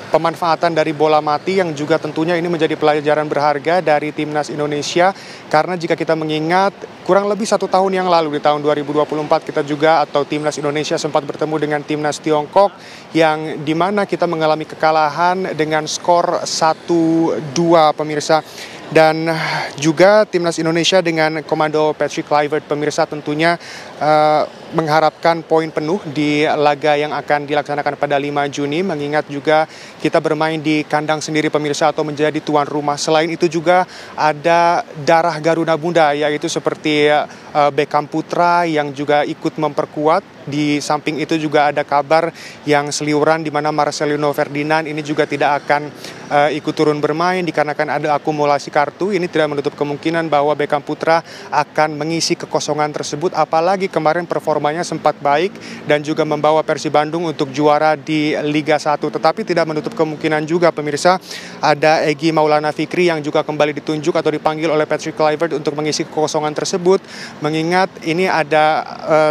pemanfaatan dari bola mati yang juga tentunya ini menjadi pelajaran berharga dari Timnas Indonesia. Karena jika kita mengingat kurang lebih 1 tahun yang lalu di tahun 2024 kita juga atau Timnas Indonesia sempat bertemu dengan Timnas Tiongkok yang dimana kita mengalami kekalahan dengan skor 1-2 pemirsa. Dan juga Timnas Indonesia dengan komando Patrick Kluivert pemirsa tentunya mengharapkan poin penuh di laga yang akan dilaksanakan pada 5 Juni. Mengingat juga kita bermain di kandang sendiri pemirsa atau menjadi tuan rumah. Selain itu juga ada darah Garuda Muda, yaitu seperti Beckham Putra yang juga ikut memperkuat. Di samping itu juga ada kabar yang seliuran di mana Marcelino Ferdinand ini juga tidak akan ikut turun bermain dikarenakan ada akumulasi kartu. Ini tidak menutup kemungkinan bahwa Beckham Putra akan mengisi kekosongan tersebut. Apalagi kemarin performanya sempat baik dan juga membawa Persib Bandung untuk juara di Liga 1. Tetapi tidak menutup kemungkinan juga pemirsa ada Egy Maulana Fikri yang juga kembali ditunjuk atau dipanggil oleh Patrick Kluivert untuk mengisi kekosongan tersebut. Mengingat ini ada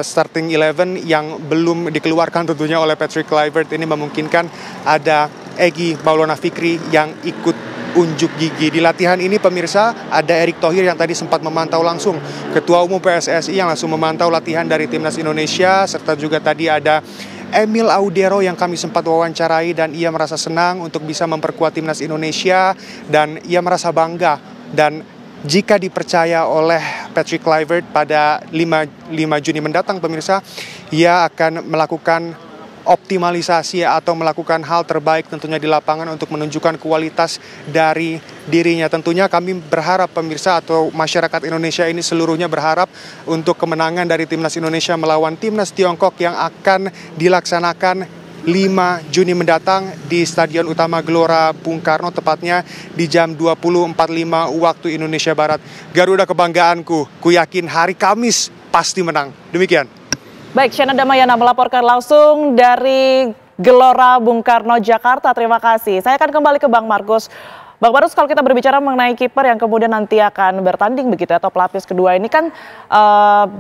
starting 11 yang belum dikeluarkan tentunya oleh Patrick Kluivert. Ini memungkinkan ada Egy Maulana Fikri yang ikut unjuk gigi. Di latihan ini pemirsa ada Erick Thohir yang tadi sempat memantau langsung, Ketua Umum PSSI yang langsung memantau latihan dari Timnas Indonesia, serta juga tadi ada Emil Audero yang kami sempat wawancarai dan ia merasa senang untuk bisa memperkuat Timnas Indonesia dan ia merasa bangga. Dan jika dipercaya oleh Patrick Kluivert pada 5 Juni mendatang pemirsa, ia akan melakukan optimalisasi atau melakukan hal terbaik tentunya di lapangan untuk menunjukkan kualitas dari dirinya. Tentunya kami berharap pemirsa atau masyarakat Indonesia ini seluruhnya berharap untuk kemenangan dari Timnas Indonesia melawan Timnas Tiongkok yang akan dilaksanakan 5 Juni mendatang di Stadion Utama Gelora Bung Karno, tepatnya di jam 20.45 waktu Indonesia Barat. Garuda kebanggaanku, ku yakin hari Kamis pasti menang. Demikian. Baik, Shana Damayana melaporkan langsung dari Gelora Bung Karno, Jakarta. Terima kasih. Saya akan kembali ke Bang Markus. Bang Markus, kalau kita berbicara mengenai kiper yang kemudian nanti akan bertanding begitu atau pelapis kedua ini kan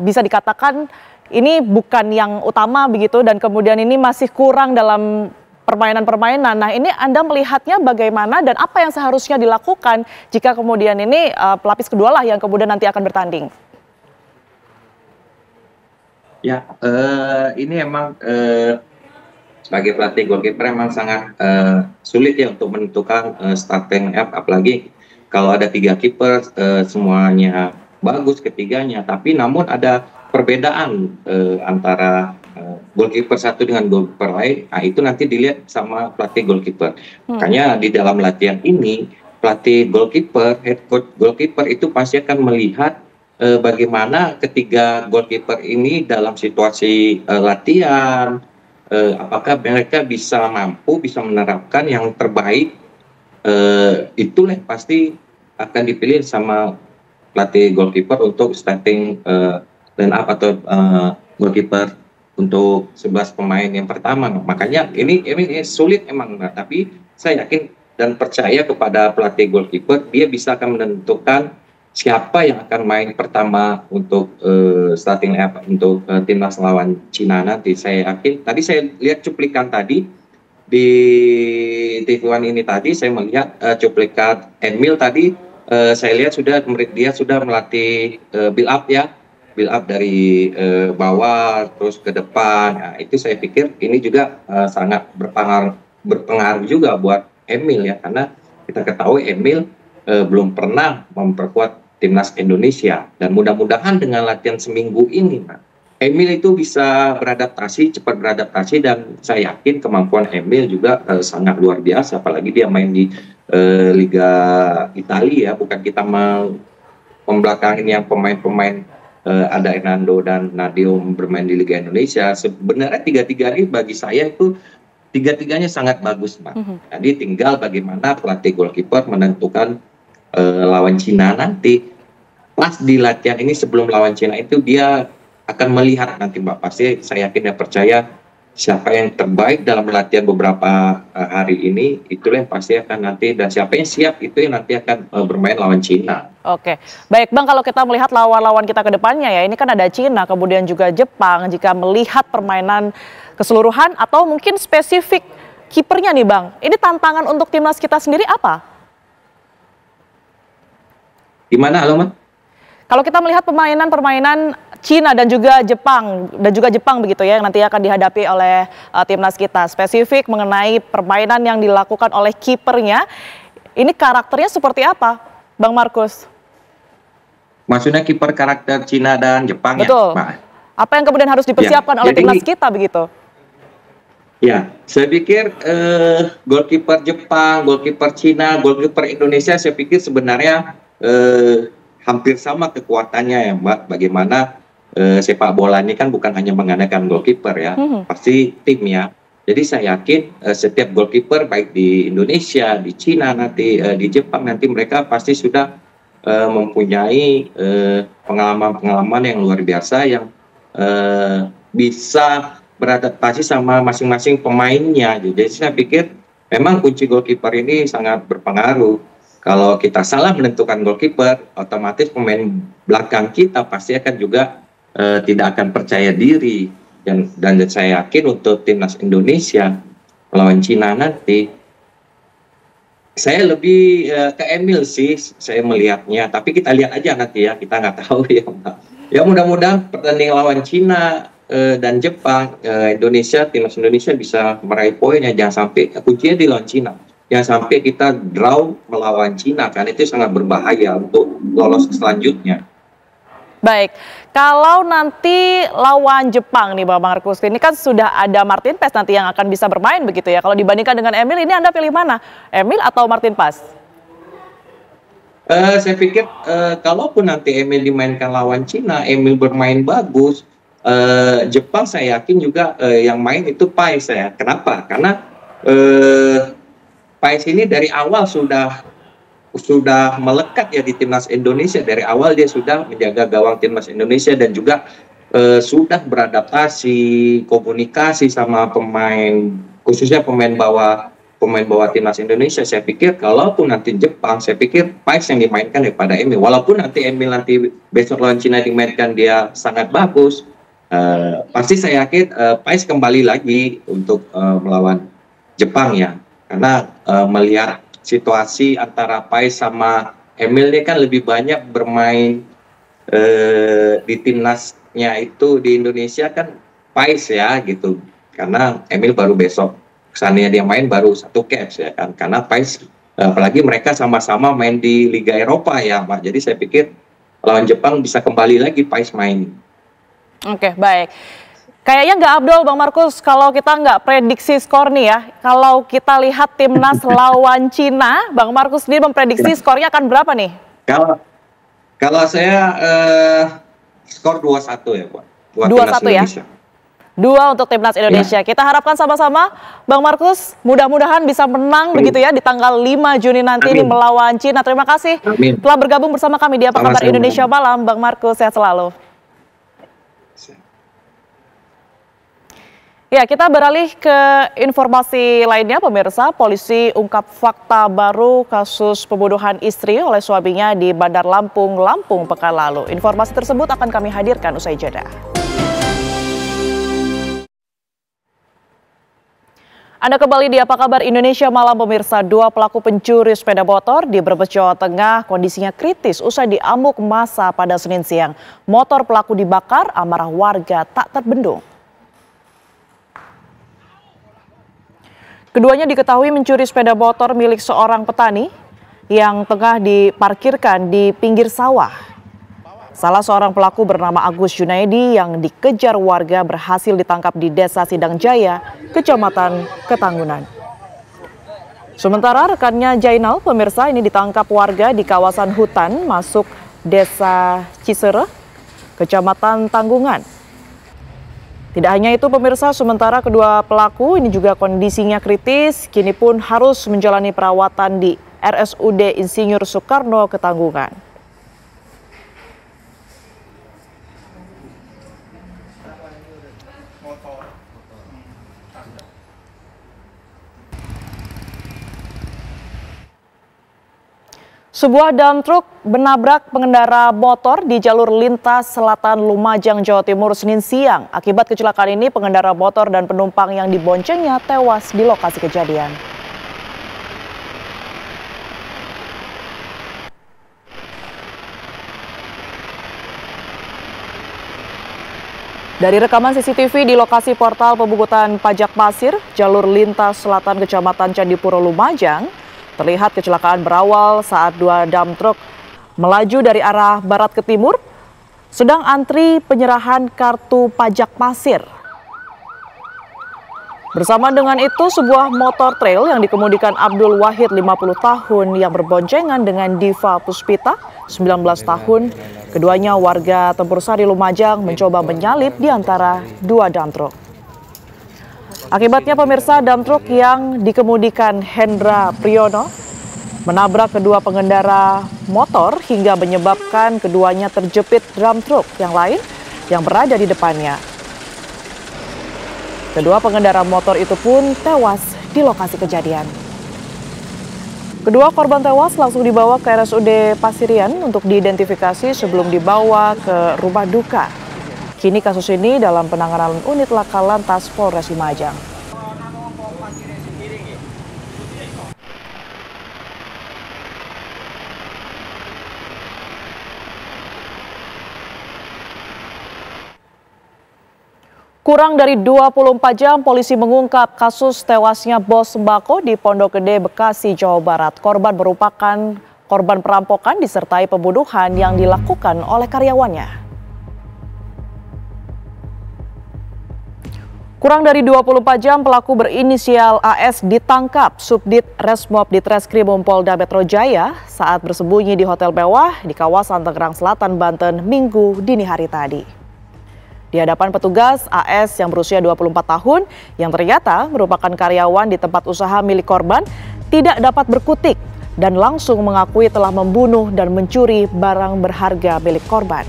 bisa dikatakan ini bukan yang utama begitu dan kemudian ini masih kurang dalam permainan-permainan. Nah, ini Anda melihatnya bagaimana dan apa yang seharusnya dilakukan jika kemudian ini pelapis kedua lah yang kemudian nanti akan bertanding? Ya, ini emang sebagai pelatih goalkeeper emang sangat sulit ya untuk menentukan starting lineup, apalagi kalau ada 3 kiper semuanya bagus ketiganya, tapi namun ada perbedaan antara goalkeeper satu dengan goalkeeper lain. Nah, itu nanti dilihat sama pelatih goalkeeper. Makanya di dalam latihan ini pelatih goalkeeper, head coach goalkeeper itu pasti akan melihat bagaimana ketiga goalkeeper ini dalam situasi latihan, apakah mereka bisa menerapkan yang terbaik. Itulah yang pasti akan dipilih sama pelatih goalkeeper untuk starting line up atau goalkeeper untuk 11 pemain yang pertama. Makanya ini sulit emang, tapi saya yakin dan percaya kepada pelatih goalkeeper, dia bisa akan menentukan siapa yang akan main pertama untuk starting lineup untuk timnas lawan Cina nanti. Saya yakin. Tadi saya lihat cuplikan tadi di TV One ini tadi, saya melihat cuplikan Emil tadi. Saya lihat dia sudah melatih build up ya, build up dari bawah terus ke depan. Nah, itu saya pikir ini juga sangat berpengaruh juga buat Emil ya, karena kita ketahui Emil belum pernah memperkuat timnas Indonesia, dan mudah-mudahan dengan latihan seminggu ini Emil itu bisa cepat beradaptasi, dan saya yakin kemampuan Emil juga sangat luar biasa, apalagi dia main di Liga Italia ya, bukan kita membelakangin yang pemain-pemain ada Hernando dan Nadeo bermain di Liga Indonesia. Sebenarnya tiga-tiga ini bagi saya itu tiga-tiganya sangat bagus, Mbak. Jadi tinggal bagaimana pelatih goalkeeper menentukan lawan Cina nanti. Pas di latihan ini sebelum lawan Cina itu dia akan melihat nanti, Mbak. Pasti saya yakin dan percaya siapa yang terbaik dalam latihan beberapa hari ini, itulah yang pasti akan nanti, dan siapa yang siap itu yang nanti akan bermain lawan Cina. Oke, baik Bang, kalau kita melihat lawan-lawan kita ke depannya ya, ini kan ada Cina, kemudian juga Jepang. Jika melihat permainan keseluruhan atau mungkin spesifik kipernya nih Bang, ini tantangan untuk timnas kita sendiri apa? Gimana, halo Mas? Kalau kita melihat permainan Cina dan juga Jepang begitu ya, yang nanti akan dihadapi oleh timnas kita, spesifik mengenai permainan yang dilakukan oleh kipernya, ini karakternya seperti apa, Bang Markus? Maksudnya kiper karakter Cina dan Jepang. Betul. Ya, Pak? Apa yang kemudian harus dipersiapkan oleh timnas kita begitu? Ya, saya pikir goalkeeper Jepang, goalkeeper Cina, goalkeeper Indonesia, saya pikir sebenarnya hampir sama kekuatannya ya Mbak. Bagaimana sepak bola ini kan bukan hanya mengandalkan goalkeeper ya, pasti tim ya. Jadi saya yakin setiap goalkeeper baik di Indonesia, di Cina nanti, di Jepang nanti mereka pasti sudah mempunyai pengalaman-pengalaman yang luar biasa yang bisa beradaptasi sama masing-masing pemainnya. Jadi saya pikir memang kunci goalkeeper ini sangat berpengaruh. Kalau kita salah menentukan goalkeeper, otomatis pemain belakang kita pasti akan juga tidak akan percaya diri. Dan saya yakin untuk timnas Indonesia melawan Cina nanti, saya lebih ke Emil sih, saya melihatnya. Tapi kita lihat aja nanti ya, kita nggak tahu ya Mbak. Ya mudah-mudahan pertandingan lawan Cina dan Jepang, timnas Indonesia bisa meraih poin ya, jangan sampai kuncinya di lawan Cina. Jangan sampai kita draw melawan Cina, kan itu sangat berbahaya untuk lolos ke selanjutnya. Baik, kalau nanti lawan Jepang nih Bang Markus, ini kan sudah ada Martin Paes nanti yang akan bisa bermain begitu ya. Kalau dibandingkan dengan Emil, ini Anda pilih mana? Emil atau Martin Paes? Saya pikir kalaupun nanti Emil dimainkan lawan Cina, Emil bermain bagus, Jepang saya yakin juga yang main itu Paes ya. Kenapa? Karena Paes ini dari awal sudah melekat ya di timnas Indonesia. Dari awal dia sudah menjaga gawang timnas Indonesia dan juga sudah beradaptasi, komunikasi sama pemain, khususnya pemain bawah timnas Indonesia. Saya pikir kalaupun nanti Jepang, saya pikir Paes yang dimainkan daripada Emil. Walaupun nanti Emil nanti besok lawan Cina dimainkan dia sangat bagus, pasti saya yakin Paes kembali lagi untuk melawan Jepang ya. Karena melihat situasi antara Paes sama Emil ini kan lebih banyak bermain di timnasnya itu di Indonesia kan Paes ya gitu. Karena Emil baru besok kesannya dia main baru 1 caps ya kan. Karena Paes apalagi mereka sama-sama main di Liga Eropa ya Pak. Jadi saya pikir lawan Jepang bisa kembali lagi Paes main. Oke, baik. Kayaknya nggak abdol Bang Markus kalau kita nggak prediksi skor nih ya. Kalau kita lihat timnas lawan Cina, Bang Markus sendiri memprediksi skornya akan berapa nih? Kalau saya skor 2-1 ya Pak. 2-1 ya? 2 untuk timnas Indonesia. Ya. Kita harapkan sama-sama Bang Markus mudah-mudahan bisa menang begitu ya di tanggal 5 Juni nanti ini melawan Cina. Terima kasih telah bergabung bersama kami di Apa Kabar Indonesia Malam. Bang Markus, sehat selalu. Ya, kita beralih ke informasi lainnya, pemirsa. Polisi ungkap fakta baru kasus pembunuhan istri oleh suaminya di Bandar Lampung, pekan lalu. Informasi tersebut akan kami hadirkan usai jeda. Anda kembali di Apa Kabar Indonesia Malam, pemirsa. 2 pelaku pencuri sepeda motor di Brebes, Jawa Tengah kondisinya kritis usai diamuk massa pada Senin siang. Motor pelaku dibakar, amarah warga tak terbendung. Keduanya diketahui mencuri sepeda motor milik seorang petani yang tengah diparkirkan di pinggir sawah. Salah seorang pelaku bernama Agus Junaidi yang dikejar warga berhasil ditangkap di Desa Sidang Jaya, Kecamatan Ketanggunan. Sementara rekannya Jainal, pemirsa, ini ditangkap warga di kawasan hutan masuk Desa Cisere, Kecamatan Tanggungan. Tidak hanya itu pemirsa, sementara kedua pelaku ini juga kondisinya kritis, kini pun harus menjalani perawatan di RSUD Insinyur Soekarno Ketanggungan. Sebuah dump truk menabrak pengendara motor di jalur lintas selatan Lumajang, Jawa Timur, Senin siang. Akibat kecelakaan ini, pengendara motor dan penumpang yang diboncengnya tewas di lokasi kejadian. Dari rekaman CCTV di lokasi portal pemungkutan pajak pasir, jalur lintas selatan Kecamatan Candipuro, Lumajang, terlihat kecelakaan berawal saat dua dump truk melaju dari arah barat ke timur, sedang antri penyerahan kartu pajak pasir. Bersama dengan itu, sebuah motor trail yang dikemudikan Abdul Wahid 50 tahun yang berboncengan dengan Diva Puspita 19 tahun. Keduanya warga Tempur Sari, Lumajang, mencoba menyalip di antara dua dump truk. Akibatnya pemirsa, dump truk yang dikemudikan Hendra Priyono menabrak kedua pengendara motor hingga menyebabkan keduanya terjepit dump truk yang lain yang berada di depannya. Kedua pengendara motor itu pun tewas di lokasi kejadian. Kedua korban tewas langsung dibawa ke RSUD Pasirian untuk diidentifikasi sebelum dibawa ke rumah duka. Kini kasus ini dalam penanganan unit laka lantas Polres Lumajang. Kurang dari 24 jam, polisi mengungkap kasus tewasnya bos sembako di Pondok Gede, Bekasi, Jawa Barat. Korban merupakan korban perampokan disertai pembunuhan yang dilakukan oleh karyawannya. Kurang dari 24 jam, pelaku berinisial AS ditangkap Subdit Resmob Ditreskrimum Polda Metro Jaya saat bersembunyi di hotel mewah di kawasan Tangerang Selatan, Banten, Minggu dini hari tadi. Di hadapan petugas, AS yang berusia 24 tahun yang ternyata merupakan karyawan di tempat usaha milik korban tidak dapat berkutik dan langsung mengakui telah membunuh dan mencuri barang berharga milik korban.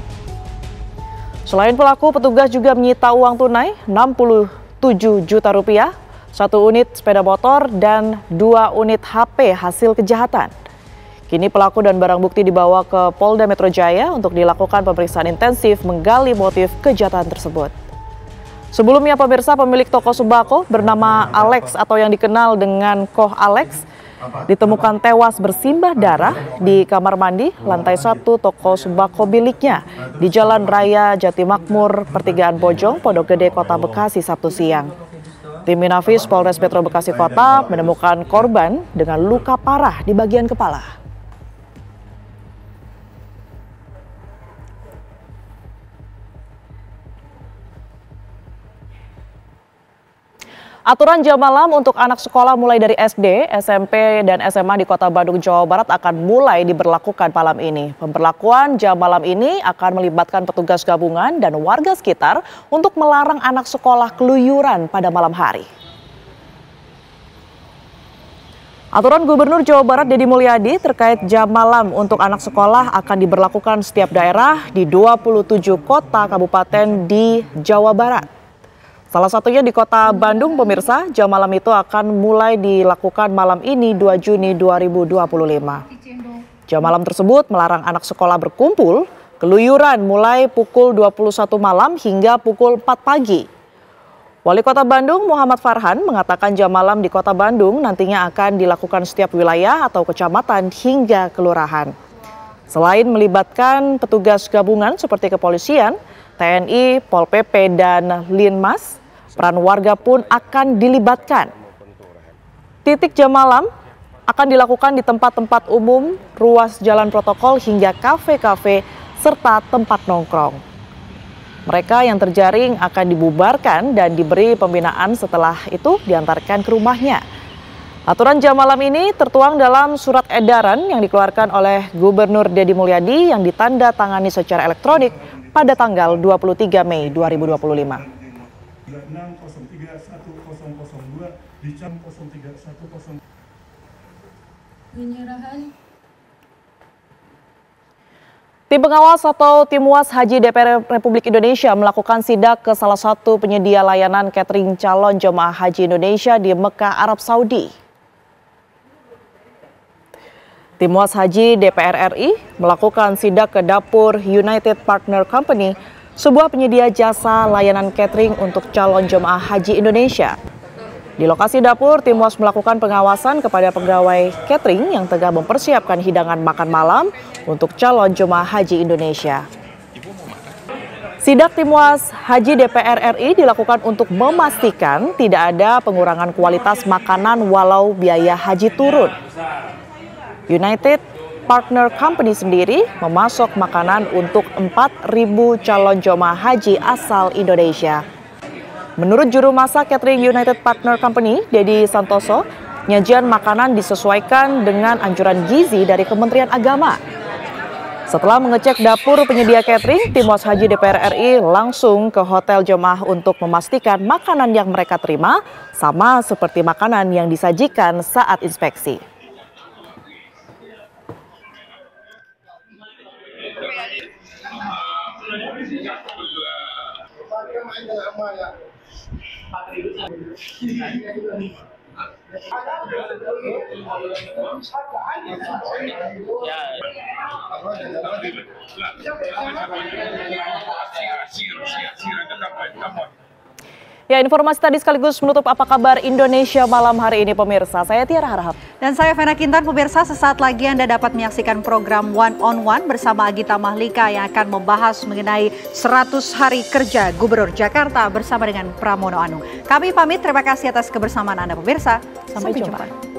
Selain pelaku, petugas juga menyita uang tunai 67 juta rupiah, 1 unit sepeda motor, dan 2 unit HP hasil kejahatan. Kini pelaku dan barang bukti dibawa ke Polda Metro Jaya untuk dilakukan pemeriksaan intensif menggali motif kejahatan tersebut. Sebelumnya pemirsa, pemilik toko sembako bernama Alex atau yang dikenal dengan Koh Alex ditemukan tewas bersimbah darah di kamar mandi lantai 1 toko sembako miliknya di Jalan Raya Jatimakmur, Pertigaan Bojong, Pondok Gede, Kota Bekasi, Sabtu siang. Tim Inafis Polres Metro Bekasi Kota menemukan korban dengan luka parah di bagian kepala. Aturan jam malam untuk anak sekolah mulai dari SD, SMP, dan SMA di Kota Bandung, Jawa Barat akan mulai diberlakukan malam ini. Pemberlakuan jam malam ini akan melibatkan petugas gabungan dan warga sekitar untuk melarang anak sekolah keluyuran pada malam hari. Aturan Gubernur Jawa Barat Deddy Mulyadi terkait jam malam untuk anak sekolah akan diberlakukan setiap daerah di 27 kota kabupaten di Jawa Barat. Salah satunya di Kota Bandung, pemirsa, jam malam itu akan mulai dilakukan malam ini 2 Juni 2025. Jam malam tersebut melarang anak sekolah berkumpul, keluyuran mulai pukul 21 malam hingga pukul 4 pagi. Wali Kota Bandung Muhammad Farhan mengatakan jam malam di Kota Bandung nantinya akan dilakukan setiap wilayah atau kecamatan hingga kelurahan. Selain melibatkan petugas gabungan seperti kepolisian, TNI, Pol PP, dan Linmas, peran warga pun akan dilibatkan. Titik jam malam akan dilakukan di tempat-tempat umum, ruas jalan protokol hingga kafe-kafe, serta tempat nongkrong. Mereka yang terjaring akan dibubarkan dan diberi pembinaan, setelah itu diantarkan ke rumahnya. Aturan jam malam ini tertuang dalam surat edaran yang dikeluarkan oleh Gubernur Deddy Mulyadi yang ditanda tangani secara elektronik pada tanggal 23 Mei 2025. Tim pengawas atau Timwas Haji DPR Republik Indonesia melakukan sidak ke salah satu penyedia layanan catering calon jemaah haji Indonesia di Mekah, Arab Saudi. Timwas Haji DPR RI melakukan sidak ke dapur United Partner Company, sebuah penyedia jasa layanan catering untuk calon jemaah haji Indonesia. Di lokasi dapur, Timwas melakukan pengawasan kepada pegawai catering yang tengah mempersiapkan hidangan makan malam untuk calon jemaah haji Indonesia. Sidak Timwas Haji DPR RI dilakukan untuk memastikan tidak ada pengurangan kualitas makanan walau biaya haji turun. United Partner Company sendiri memasok makanan untuk 4.000 calon jemaah haji asal Indonesia. Menurut juru masak catering United Partner Company, Dedi Santoso, nyajian makanan disesuaikan dengan anjuran gizi dari Kementerian Agama. Setelah mengecek dapur penyedia catering, Timwas Haji DPR RI langsung ke hotel jemaah untuk memastikan makanan yang mereka terima sama seperti makanan yang disajikan saat inspeksi. Ya, informasi tadi sekaligus menutup Apa Kabar Indonesia malam hari ini, pemirsa. Saya Tiara Harahap. Dan saya Vena Kintan, pemirsa. Sesaat lagi Anda dapat menyaksikan program One on One bersama Agita Mahlika yang akan membahas mengenai 100 hari kerja Gubernur Jakarta bersama dengan Pramono Anung. Kami pamit, terima kasih atas kebersamaan Anda, pemirsa. Sampai jumpa.